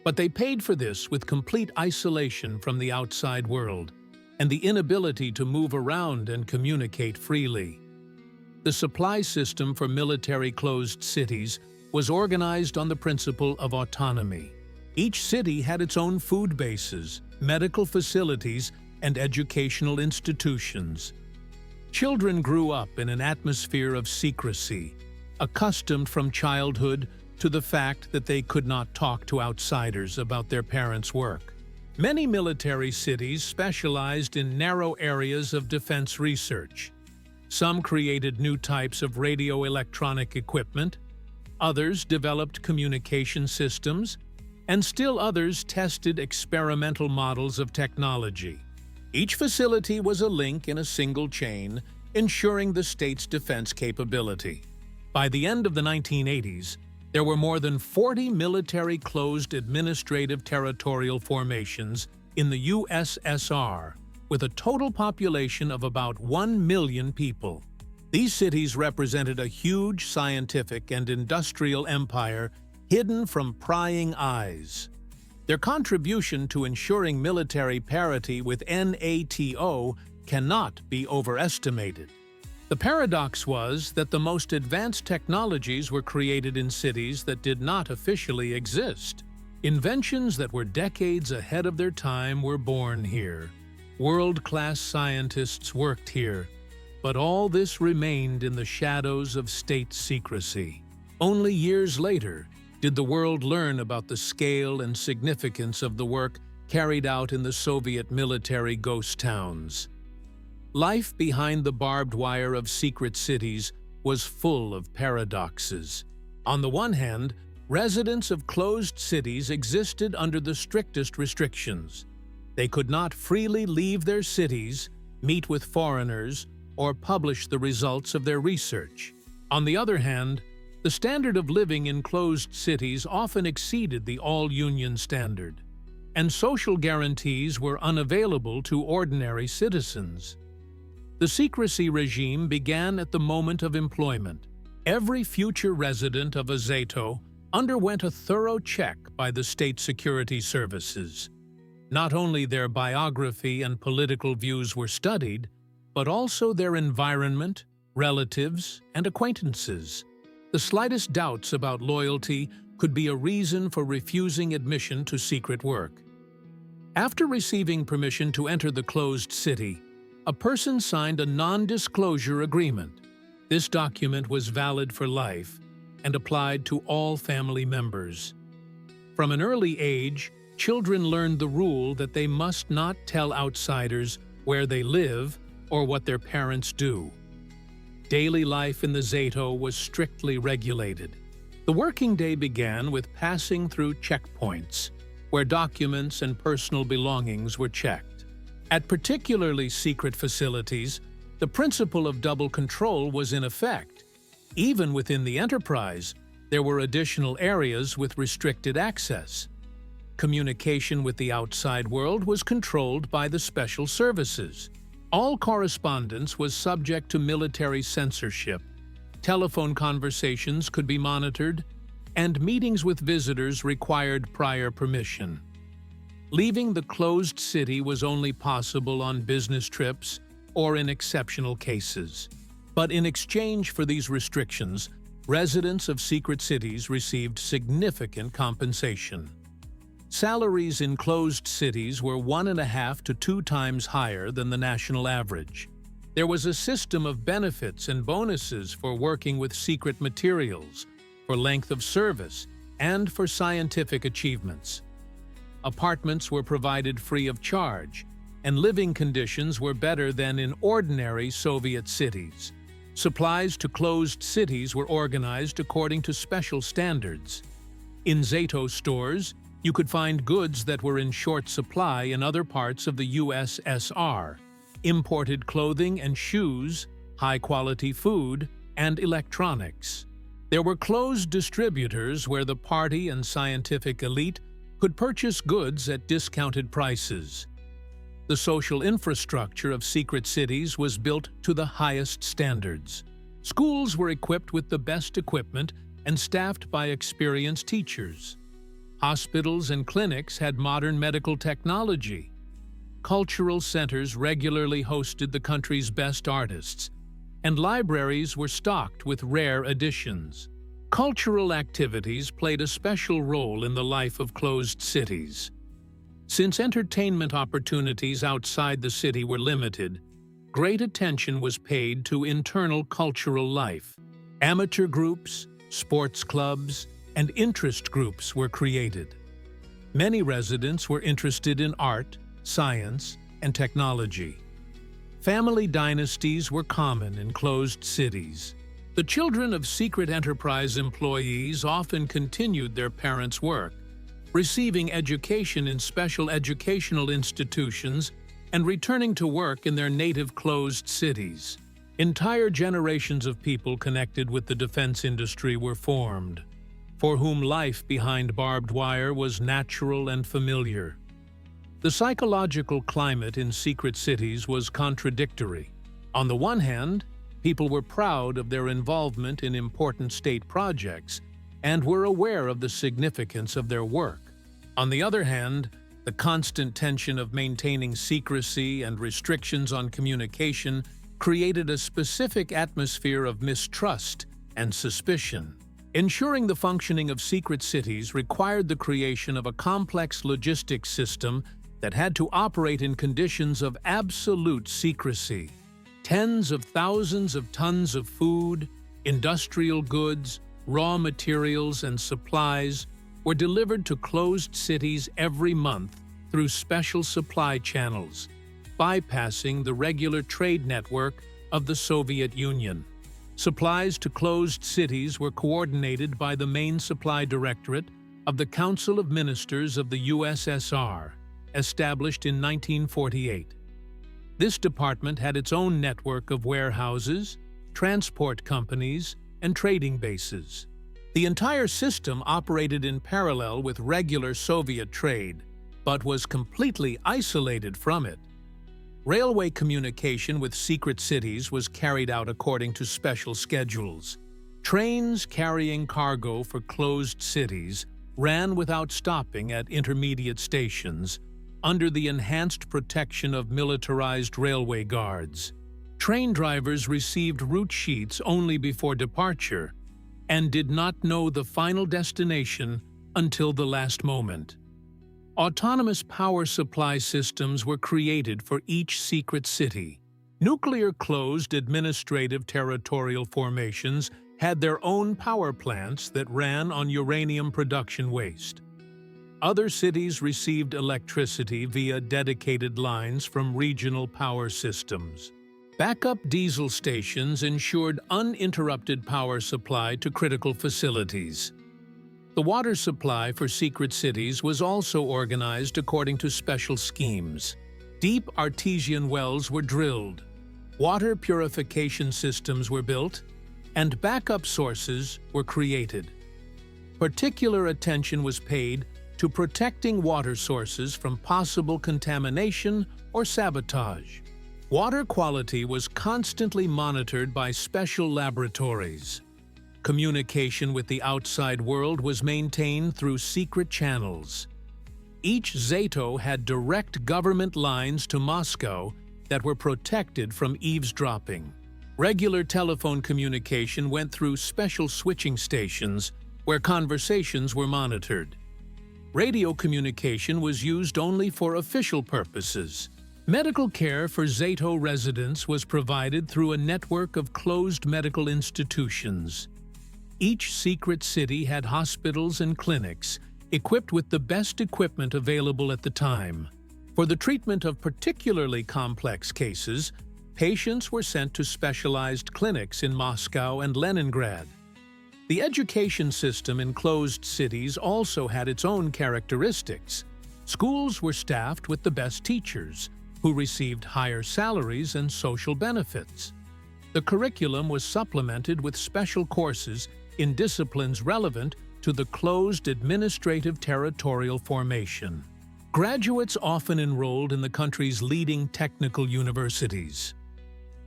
But they paid for this with complete isolation from the outside world and the inability to move around and communicate freely. The supply system for military closed cities was organized on the principle of autonomy. Each city had its own food bases, medical facilities, and educational institutions. Children grew up in an atmosphere of secrecy, accustomed from childhood to the fact that they could not talk to outsiders about their parents' work. Many military cities specialized in narrow areas of defense research. Some created new types of radio-electronic equipment, others developed communication systems, and still others tested experimental models of technology. Each facility was a link in a single chain, ensuring the state's defense capability. By the end of the 1980s, there were more than 40 military closed administrative territorial formations in the USSR, with a total population of about 1 million people. These cities represented a huge scientific and industrial empire hidden from prying eyes. Their contribution to ensuring military parity with NATO cannot be overestimated. The paradox was that the most advanced technologies were created in cities that did not officially exist. Inventions that were decades ahead of their time were born here. World-class scientists worked here, but all this remained in the shadows of state secrecy. Only years later did the world learn about the scale and significance of the work carried out in the Soviet military ghost towns. Life behind the barbed wire of secret cities was full of paradoxes. On the one hand, residents of closed cities existed under the strictest restrictions. They could not freely leave their cities, meet with foreigners, or publish the results of their research. On the other hand, the standard of living in closed cities often exceeded the all-union standard, and social guarantees were unavailable to ordinary citizens. The secrecy regime began at the moment of employment. Every future resident of a Zato underwent a thorough check by the state security services. Not only their biography and political views were studied, but also their environment, relatives, and acquaintances. The slightest doubts about loyalty could be a reason for refusing admission to secret work. After receiving permission to enter the closed city, a person signed a non-disclosure agreement. This document was valid for life and applied to all family members. From an early age, children learned the rule that they must not tell outsiders where they live or what their parents do. Daily life in the Zato was strictly regulated. The working day began with passing through checkpoints, where documents and personal belongings were checked. At particularly secret facilities, the principle of double control was in effect. Even within the enterprise, there were additional areas with restricted access. Communication with the outside world was controlled by the special services. All correspondence was subject to military censorship. Telephone conversations could be monitored, and meetings with visitors required prior permission. Leaving the closed city was only possible on business trips or in exceptional cases. But in exchange for these restrictions, residents of secret cities received significant compensation. Salaries in closed cities were 1.5 to 2 times higher than the national average. There was a system of benefits and bonuses for working with secret materials, for length of service, and for scientific achievements. Apartments were provided free of charge, and living conditions were better than in ordinary Soviet cities. Supplies to closed cities were organized according to special standards. In Zato stores, you could find goods that were in short supply in other parts of the USSR, imported clothing and shoes, high-quality food, and electronics. There were closed distributors where the party and scientific elite could purchase goods at discounted prices. The social infrastructure of secret cities was built to the highest standards. Schools were equipped with the best equipment and staffed by experienced teachers. Hospitals and clinics had modern medical technology. Cultural centers regularly hosted the country's best artists, and libraries were stocked with rare editions. Cultural activities played a special role in the life of closed cities. Since entertainment opportunities outside the city were limited, great attention was paid to internal cultural life. Amateur groups, sports clubs, and interest groups were created. Many residents were interested in art, science, and technology. Family dynasties were common in closed cities. The children of secret enterprise employees often continued their parents' work, receiving education in special educational institutions and returning to work in their native closed cities. Entire generations of people connected with the defense industry were formed, for whom life behind barbed wire was natural and familiar. The psychological climate in secret cities was contradictory. On the one hand, people were proud of their involvement in important state projects and were aware of the significance of their work. On the other hand, the constant tension of maintaining secrecy and restrictions on communication created a specific atmosphere of mistrust and suspicion. Ensuring the functioning of secret cities required the creation of a complex logistics system that had to operate in conditions of absolute secrecy. Tens of thousands of tons of food, industrial goods, raw materials, and supplies were delivered to closed cities every month through special supply channels, bypassing the regular trade network of the Soviet Union. Supplies to closed cities were coordinated by the Main Supply Directorate of the Council of Ministers of the USSR, established in 1948. This department had its own network of warehouses, transport companies, and trading bases. The entire system operated in parallel with regular Soviet trade, but was completely isolated from it. Railway communication with secret cities was carried out according to special schedules. Trains carrying cargo for closed cities ran without stopping at intermediate stations, under the enhanced protection of militarized railway guards. Train drivers received route sheets only before departure and did not know the final destination until the last moment. Autonomous power supply systems were created for each secret city. Nuclear closed administrative territorial formations had their own power plants that ran on uranium production waste. Other cities received electricity via dedicated lines from regional power systems. Backup diesel stations ensured uninterrupted power supply to critical facilities. The water supply for secret cities was also organized according to special schemes. Deep artesian wells were drilled, water purification systems were built, and backup sources were created. Particular attention was paid to protecting water sources from possible contamination or sabotage. Water quality was constantly monitored by special laboratories. Communication with the outside world was maintained through secret channels. Each Zato had direct government lines to Moscow that were protected from eavesdropping. Regular telephone communication went through special switching stations where conversations were monitored. Radio communication was used only for official purposes. Medical care for Zato residents was provided through a network of closed medical institutions. Each secret city had hospitals and clinics equipped with the best equipment available at the time. For the treatment of particularly complex cases, patients were sent to specialized clinics in Moscow and Leningrad. The education system in closed cities also had its own characteristics. Schools were staffed with the best teachers, who received higher salaries and social benefits. The curriculum was supplemented with special courses in disciplines relevant to the closed administrative territorial formation. Graduates often enrolled in the country's leading technical universities.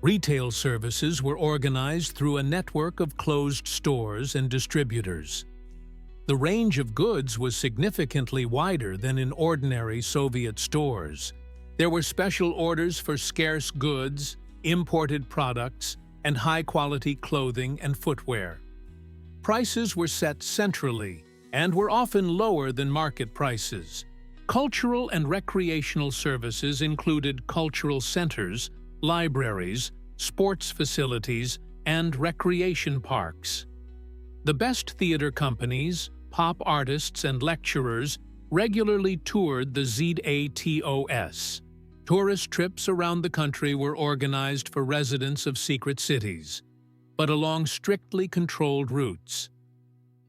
Retail services were organized through a network of closed stores and distributors. The range of goods was significantly wider than in ordinary Soviet stores. There were special orders for scarce goods, imported products, and high-quality clothing and footwear. Prices were set centrally and were often lower than market prices. Cultural and recreational services included cultural centers, libraries, sports facilities, and recreation parks. The best theater companies, pop artists, and lecturers regularly toured the ZATOS. Tourist trips around the country were organized for residents of secret cities, but along strictly controlled routes.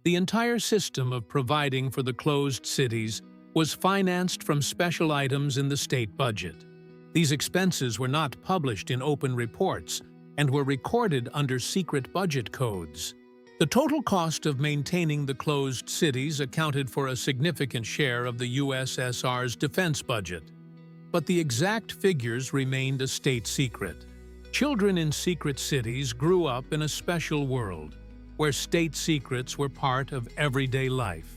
The entire system of providing for the closed cities was financed from special items in the state budget. These expenses were not published in open reports and were recorded under secret budget codes. The total cost of maintaining the closed cities accounted for a significant share of the USSR's defense budget, but the exact figures remained a state secret. Children in secret cities grew up in a special world, where state secrets were part of everyday life.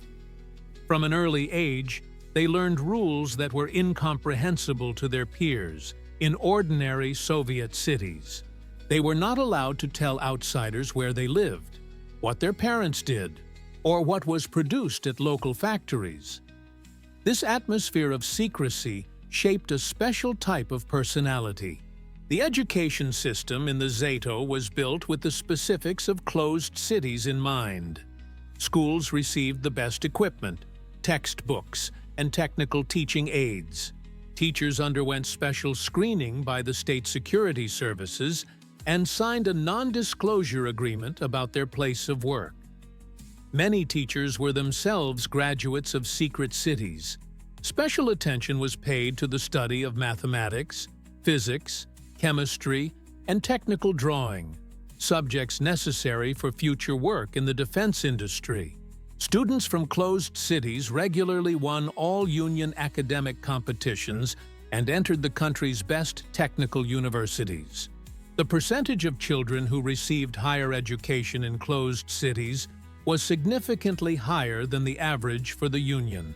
From an early age, they learned rules that were incomprehensible to their peers in ordinary Soviet cities. They were not allowed to tell outsiders where they lived, what their parents did, or what was produced at local factories. This atmosphere of secrecy shaped a special type of personality. The education system in the Zato was built with the specifics of closed cities in mind. Schools received the best equipment, textbooks, and technical teaching aids. Teachers underwent special screening by the state security services and signed a non-disclosure agreement about their place of work. Many teachers were themselves graduates of secret cities. Special attention was paid to the study of mathematics, physics, chemistry, and technical drawing, subjects necessary for future work in the defense industry. Students from closed cities regularly won all union academic competitions and entered the country's best technical universities. The percentage of children who received higher education in closed cities was significantly higher than the average for the Union.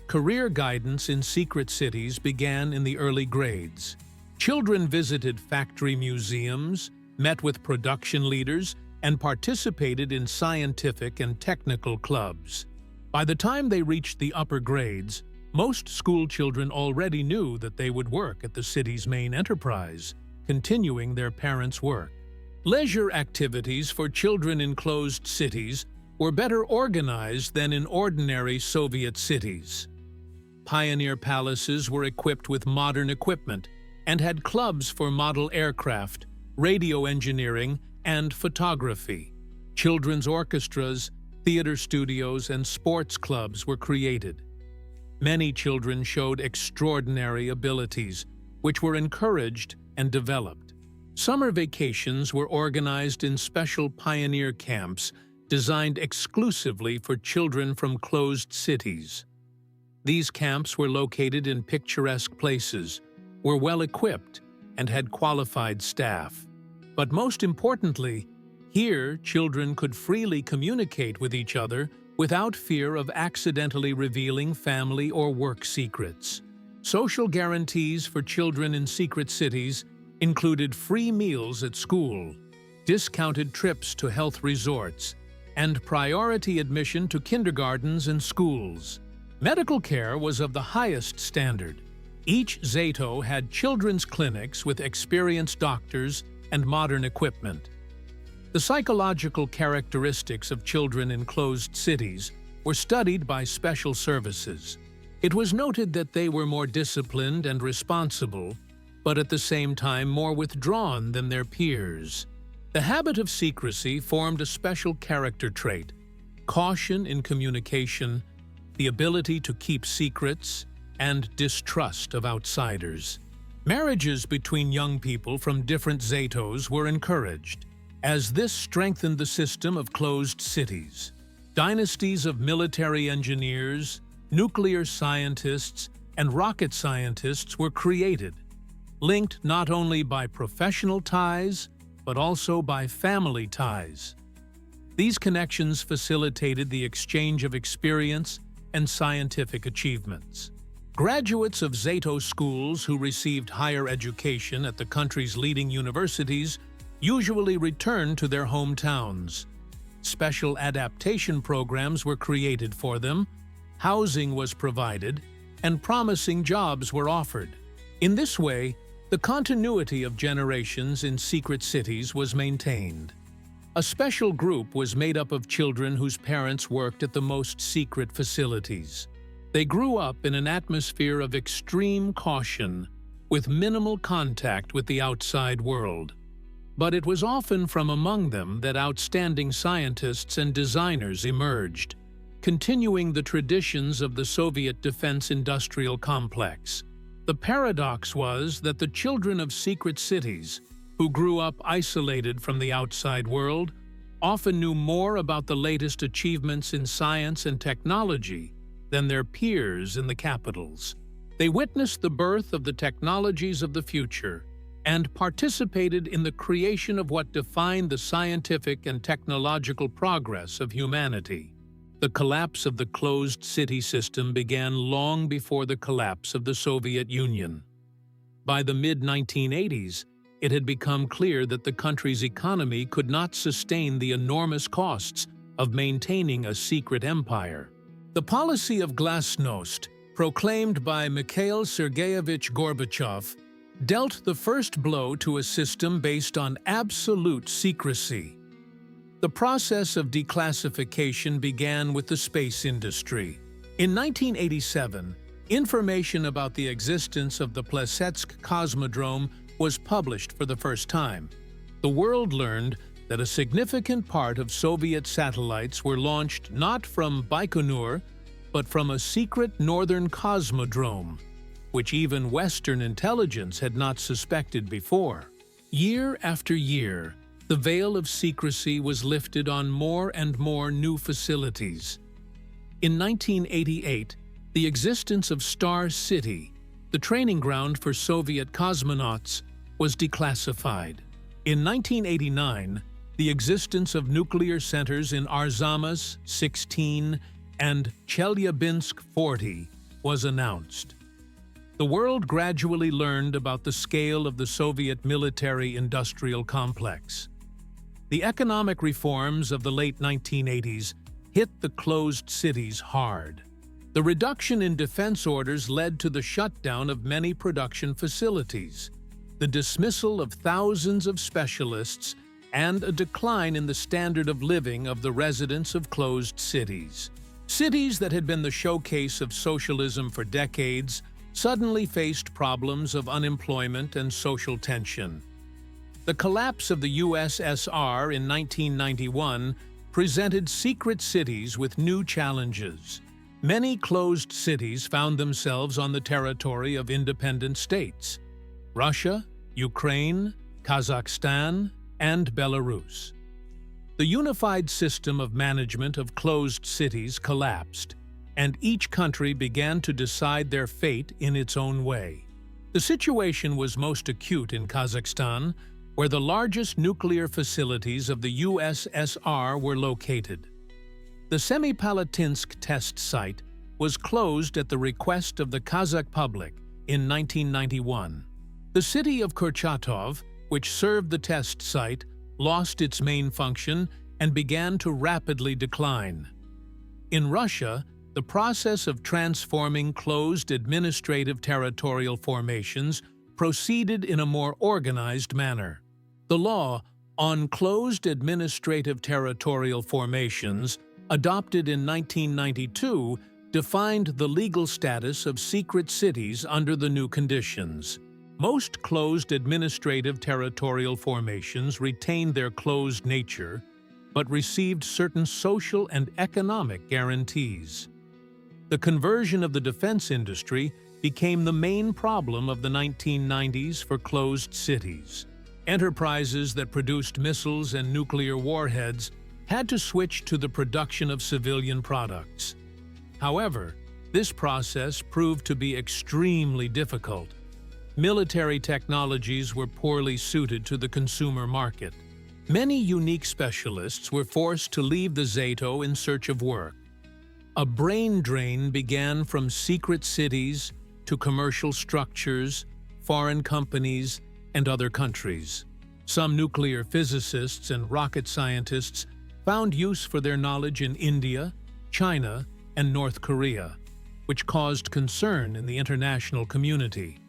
Career guidance in secret cities began in the early grades. Children visited factory museums, met with production leaders, and participated in scientific and technical clubs. By the time they reached the upper grades, most school children already knew that they would work at the city's main enterprise, continuing their parents' work. Leisure activities for children in closed cities were better organized than in ordinary Soviet cities. Pioneer palaces were equipped with modern equipment and had clubs for model aircraft, radio engineering, and photography. Children's orchestras, theater studios, and sports clubs were created. Many children showed extraordinary abilities, which were encouraged and developed. Summer vacations were organized in special pioneer camps designed exclusively for children from closed cities. These camps were located in picturesque places, were well-equipped, and had qualified staff. But most importantly, here children could freely communicate with each other without fear of accidentally revealing family or work secrets. Social guarantees for children in secret cities included free meals at school, discounted trips to health resorts, and priority admission to kindergartens and schools. Medical care was of the highest standard. Each Zato had children's clinics with experienced doctors and modern equipment. The psychological characteristics of children in closed cities were studied by special services. It was noted that they were more disciplined and responsible, but at the same time more withdrawn than their peers. The habit of secrecy formed a special character trait: caution in communication, the ability to keep secrets, and distrust of outsiders. Marriages between young people from different Zatos were encouraged, as this strengthened the system of closed cities. Dynasties of military engineers, nuclear scientists, and rocket scientists were created, linked not only by professional ties, but also by family ties. These connections facilitated the exchange of experience and scientific achievements. Graduates of Zato schools who received higher education at the country's leading universities usually returned to their hometowns. Special adaptation programs were created for them, housing was provided, and promising jobs were offered. In this way, the continuity of generations in secret cities was maintained. A special group was made up of children whose parents worked at the most secret facilities. They grew up in an atmosphere of extreme caution, with minimal contact with the outside world. But it was often from among them that outstanding scientists and designers emerged, continuing the traditions of the Soviet defense industrial complex. The paradox was that the children of secret cities, who grew up isolated from the outside world, often knew more about the latest achievements in science and technology than their peers in the capitals. They witnessed the birth of the technologies of the future and participated in the creation of what defined the scientific and technological progress of humanity. The collapse of the closed city system began long before the collapse of the Soviet Union. By the mid-1980s, it had become clear that the country's economy could not sustain the enormous costs of maintaining a secret empire. The policy of glasnost, proclaimed by Mikhail Sergeyevich Gorbachev, dealt the first blow to a system based on absolute secrecy. The process of declassification began with the space industry. In 1987, information about the existence of the Plesetsk Cosmodrome was published for the first time. The world learned that a significant part of Soviet satellites were launched not from Baikonur, but from a secret northern cosmodrome, which even Western intelligence had not suspected before. Year after year, the veil of secrecy was lifted on more and more new facilities. In 1988, the existence of Star City, the training ground for Soviet cosmonauts, was declassified. In 1989, the existence of nuclear centers in Arzamas 16 and Chelyabinsk 40 was announced. The world gradually learned about the scale of the Soviet military-industrial complex. The economic reforms of the late 1980s hit the closed cities hard. The reduction in defense orders led to the shutdown of many production facilities, the dismissal of thousands of specialists, and a decline in the standard of living of the residents of closed cities. Cities that had been the showcase of socialism for decades suddenly faced problems of unemployment and social tension. The collapse of the USSR in 1991 presented secret cities with new challenges. Many closed cities found themselves on the territory of independent states: Russia, Ukraine, Kazakhstan, and Belarus. The unified system of management of closed cities collapsed, and each country began to decide their fate in its own way. The situation was most acute in Kazakhstan, where the largest nuclear facilities of the USSR were located. The Semipalatinsk test site was closed at the request of the Kazakh public in 1991. The city of Kurchatov, which served the test site, lost its main function and began to rapidly decline. In Russia, the process of transforming closed administrative territorial formations proceeded in a more organized manner. The law on closed administrative territorial formations, adopted in 1992, defined the legal status of secret cities under the new conditions. Most closed administrative territorial formations retained their closed nature, but received certain social and economic guarantees. The conversion of the defense industry became the main problem of the 1990s for closed cities. Enterprises that produced missiles and nuclear warheads had to switch to the production of civilian products. However, this process proved to be extremely difficult. Military technologies were poorly suited to the consumer market. Many unique specialists were forced to leave the Zato in search of work. A brain drain began from secret cities to commercial structures, foreign companies, and other countries. Some nuclear physicists and rocket scientists found use for their knowledge in India, China, and North Korea, which caused concern in the international community.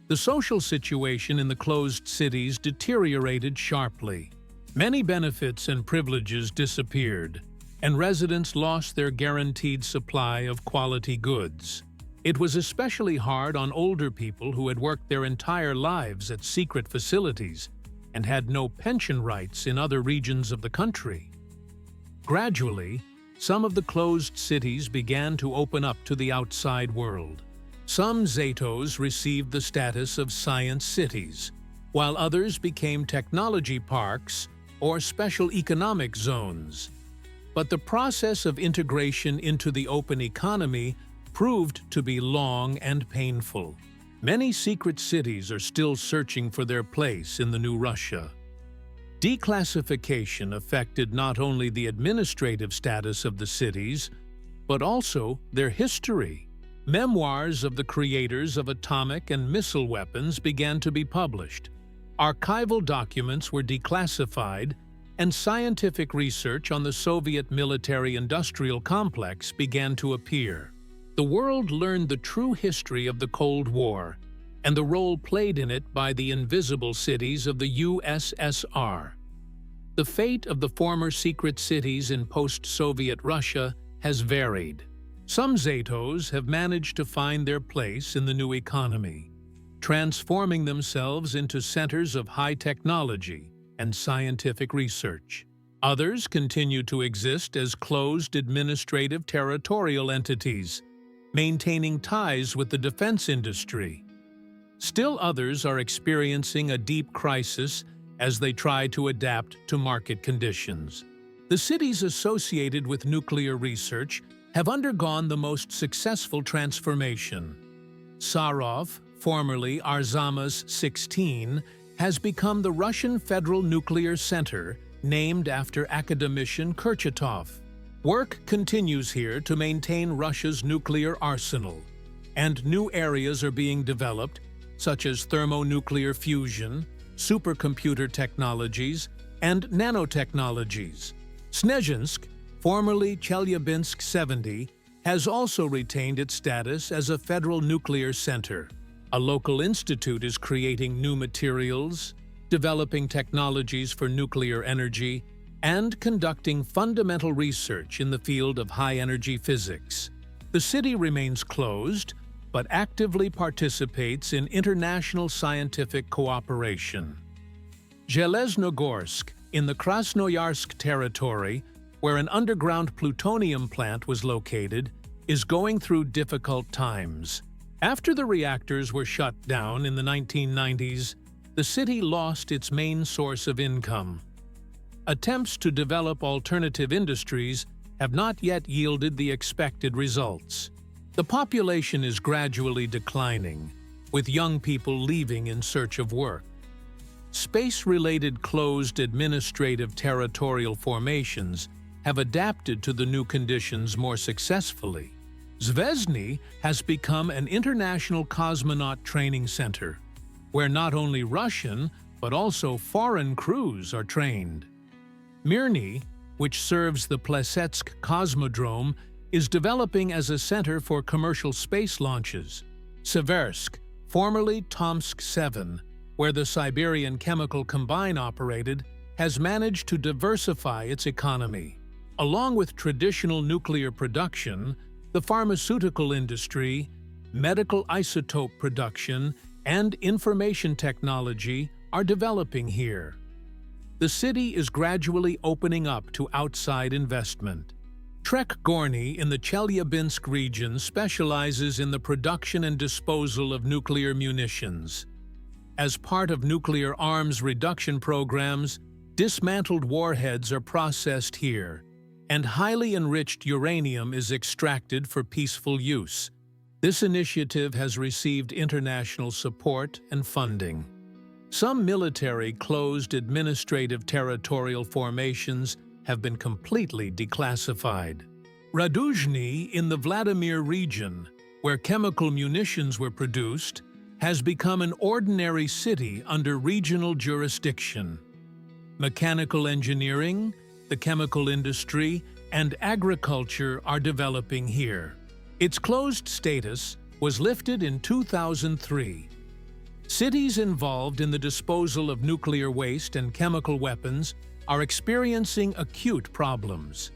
The social situation in the closed cities deteriorated sharply. Many benefits and privileges disappeared, and residents lost their guaranteed supply of quality goods. It was especially hard on older people who had worked their entire lives at secret facilities and had no pension rights in other regions of the country. Gradually, some of the closed cities began to open up to the outside world. Some Zatos received the status of science cities, while others became technology parks or special economic zones. But the process of integration into the open economy proved to be long and painful. Many secret cities are still searching for their place in the new Russia. Declassification affected not only the administrative status of the cities, but also their history. Memoirs of the creators of atomic and missile weapons began to be published. Archival documents were declassified, and scientific research on the Soviet military-industrial complex began to appear. The world learned the true history of the Cold War and the role played in it by the invisible cities of the USSR. The fate of the former secret cities in post-Soviet Russia has varied. Some Zetos have managed to find their place in the new economy, transforming themselves into centers of high technology and scientific research. Others continue to exist as closed administrative territorial entities, maintaining ties with the defense industry. Still others are experiencing a deep crisis as they try to adapt to market conditions. The cities associated with nuclear research have undergone the most successful transformation. Sarov, formerly Arzamas 16, has become the Russian Federal Nuclear Center, named after academician Kurchatov. Work continues here to maintain Russia's nuclear arsenal, and new areas are being developed, such as thermonuclear fusion, supercomputer technologies, and nanotechnologies. Snezhinsk, formerly Chelyabinsk 70, has also retained its status as a federal nuclear center. A local institute is creating new materials, developing technologies for nuclear energy, and conducting fundamental research in the field of high-energy physics. The city remains closed, but actively participates in international scientific cooperation. Zheleznogorsk, in the Krasnoyarsk territory, where an underground plutonium plant was located, is going through difficult times. After the reactors were shut down in the 1990s, the city lost its main source of income. Attempts to develop alternative industries have not yet yielded the expected results. The population is gradually declining, with young people leaving in search of work. Space-related closed administrative territorial formations have adapted to the new conditions more successfully. Zvezny has become an international cosmonaut training center, where not only Russian but also foreign crews are trained. Mirny, which serves the Plesetsk Cosmodrome, is developing as a center for commercial space launches. Seversk, formerly Tomsk 7, where the Siberian Chemical Combine operated, has managed to diversify its economy. Along with traditional nuclear production, the pharmaceutical industry, medical isotope production, and information technology are developing here. The city is gradually opening up to outside investment. Trek Gorny in the Chelyabinsk region specializes in the production and disposal of nuclear munitions. As part of nuclear arms reduction programs, dismantled warheads are processed here, and highly enriched uranium is extracted for peaceful use. This initiative has received international support and funding. Some military closed administrative territorial formations have been completely declassified. Raduzhny in the Vladimir region, where chemical munitions were produced, has become an ordinary city under regional jurisdiction. Mechanical engineering, the chemical industry, and agriculture are developing here. Its closed status was lifted in 2003. Cities involved in the disposal of nuclear waste and chemical weapons are experiencing acute problems.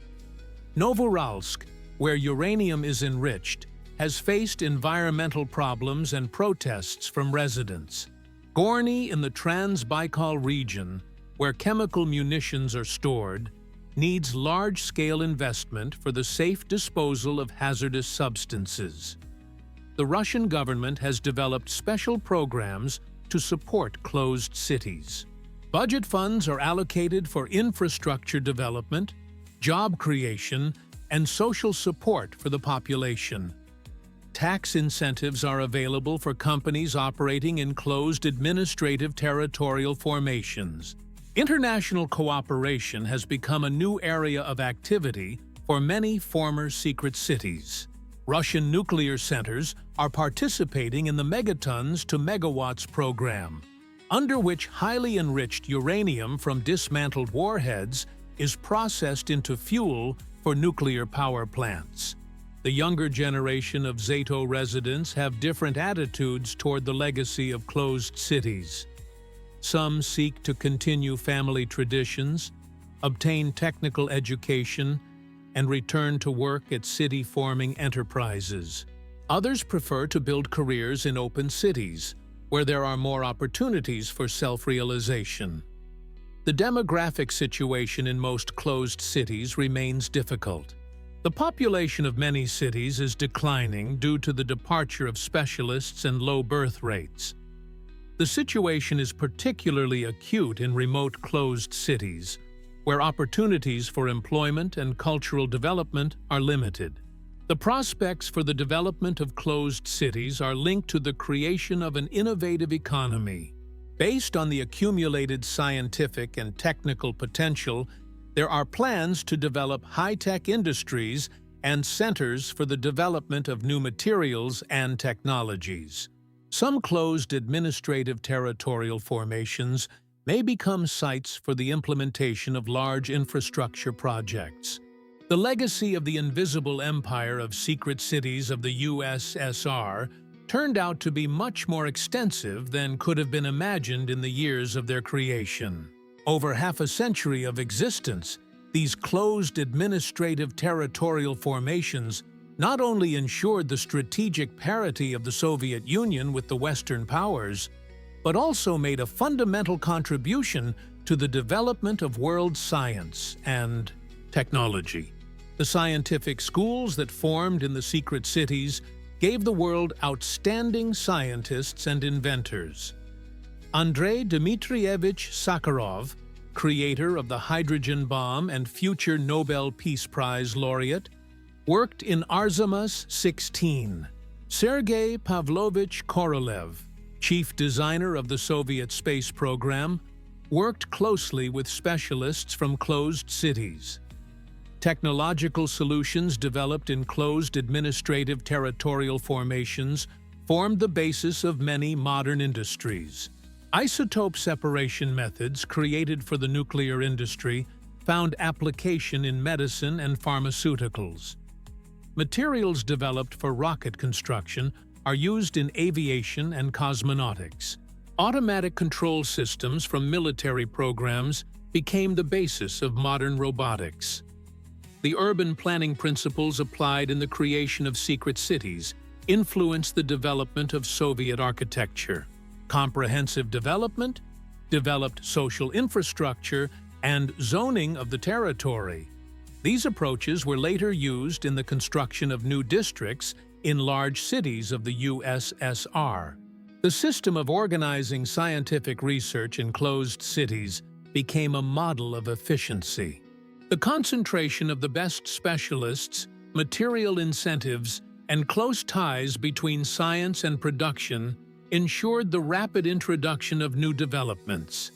Novoralsk, where uranium is enriched, has faced environmental problems and protests from residents. Gorny in the Trans-Baikal region, where chemical munitions are stored, needs large-scale investment for the safe disposal of hazardous substances. The Russian government has developed special programs to support closed cities. Budget funds are allocated for infrastructure development, job creation, and social support for the population. Tax incentives are available for companies operating in closed administrative territorial formations. International cooperation has become a new area of activity for many former secret cities. Russian nuclear centers are participating in the Megatons to Megawatts program, under which highly enriched uranium from dismantled warheads is processed into fuel for nuclear power plants. The younger generation of Zato residents have different attitudes toward the legacy of closed cities. Some seek to continue family traditions, obtain technical education, and return to work at city-forming enterprises. Others prefer to build careers in open cities, where there are more opportunities for self-realization. The demographic situation in most closed cities remains difficult. The population of many cities is declining due to the departure of specialists and low birth rates. The situation is particularly acute in remote closed cities, where opportunities for employment and cultural development are limited. The prospects for the development of closed cities are linked to the creation of an innovative economy. Based on the accumulated scientific and technical potential, there are plans to develop high-tech industries and centers for the development of new materials and technologies. Some closed administrative territorial formations may become sites for the implementation of large infrastructure projects. The legacy of the invisible empire of secret cities of the USSR turned out to be much more extensive than could have been imagined in the years of their creation. Over half a century of existence, these closed administrative territorial formations not only ensured the strategic parity of the Soviet Union with the Western powers, but also made a fundamental contribution to the development of world science and technology. The scientific schools that formed in the secret cities gave the world outstanding scientists and inventors. Andrei Dmitrievich Sakharov, creator of the hydrogen bomb and future Nobel Peace Prize laureate, worked in Artemis-16. Sergei Pavlovich Korolev, chief designer of the Soviet space program, worked closely with specialists from closed cities. Technological solutions developed in closed administrative territorial formations formed the basis of many modern industries. Isotope separation methods created for the nuclear industry found application in medicine and pharmaceuticals. Materials developed for rocket construction are used in aviation and cosmonautics. Automatic control systems from military programs became the basis of modern robotics. The urban planning principles applied in the creation of secret cities influenced the development of Soviet architecture. Comprehensive development developed social infrastructure and zoning of the territory. These approaches were later used in the construction of new districts in large cities of the USSR. The system of organizing scientific research in closed cities became a model of efficiency. The concentration of the best specialists, material incentives, and close ties between science and production ensured the rapid introduction of new developments.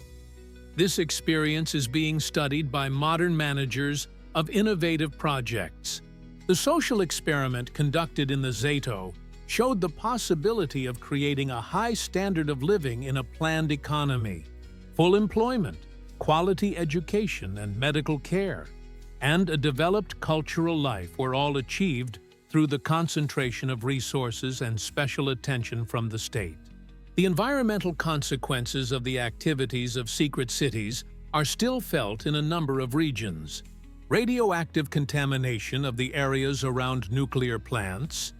This experience is being studied by modern managers of innovative projects. The social experiment conducted in the Zato showed the possibility of creating a high standard of living in a planned economy. Full employment, quality education and medical care, and a developed cultural life were all achieved through the concentration of resources and special attention from the state. The environmental consequences of the activities of secret cities are still felt in a number of regions. Radioactive contamination of the areas around nuclear plants,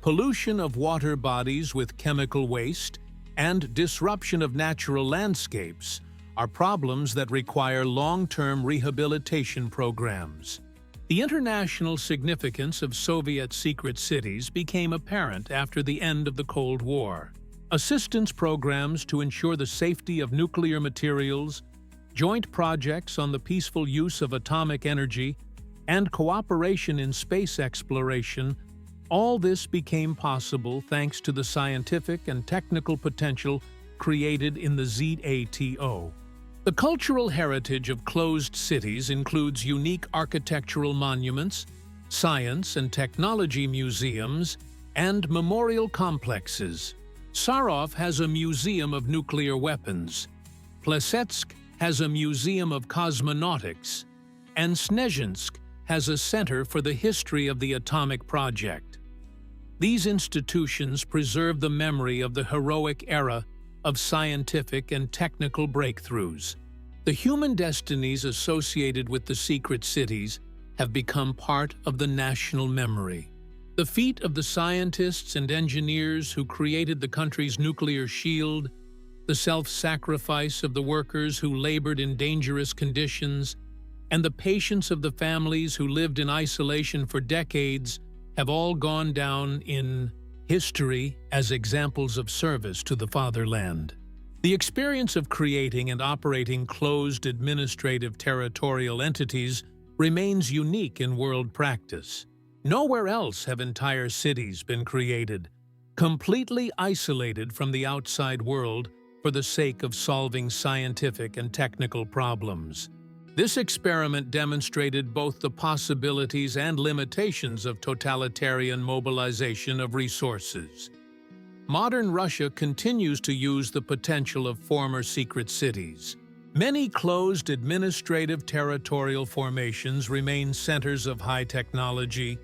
pollution of water bodies with chemical waste, and disruption of natural landscapes are problems that require long-term rehabilitation programs. The international significance of Soviet secret cities became apparent after the end of the Cold War. Assistance programs to ensure the safety of nuclear materials, joint projects on the peaceful use of atomic energy, and cooperation in space exploration, all this became possible thanks to the scientific and technical potential created in the ZATO. The cultural heritage of closed cities includes unique architectural monuments, science and technology museums, and memorial complexes. Sarov has a museum of nuclear weapons. Plesetsk has a museum of cosmonautics. And Snezhinsk has a center for the history of the atomic project. These institutions preserve the memory of the heroic era of scientific and technical breakthroughs. The human destinies associated with the secret cities have become part of the national memory. The feat of the scientists and engineers who created the country's nuclear shield, the self-sacrifice of the workers who labored in dangerous conditions, and the patience of the families who lived in isolation for decades have all gone down in history as examples of service to the fatherland. The experience of creating and operating closed administrative territorial entities remains unique in world practice. Nowhere else have entire cities been created, completely isolated from the outside world for the sake of solving scientific and technical problems. This experiment demonstrated both the possibilities and limitations of totalitarian mobilization of resources. Modern Russia continues to use the potential of former secret cities. Many closed administrative territorial formations remain centers of high technology,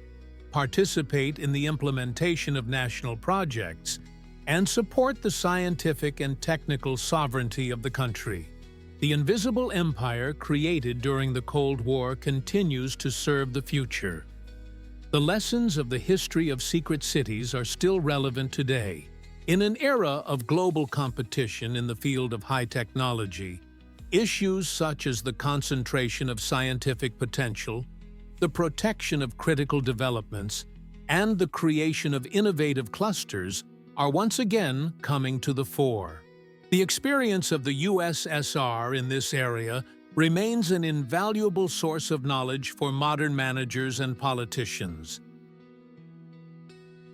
participate in the implementation of national projects, and support the scientific and technical sovereignty of the country. The invisible empire created during the Cold War continues to serve the future. The lessons of the history of secret cities are still relevant today. In an era of global competition in the field of high technology, issues such as the concentration of scientific potential, the protection of critical developments, and the creation of innovative clusters are once again coming to the fore. The experience of the USSR in this area remains an invaluable source of knowledge for modern managers and politicians.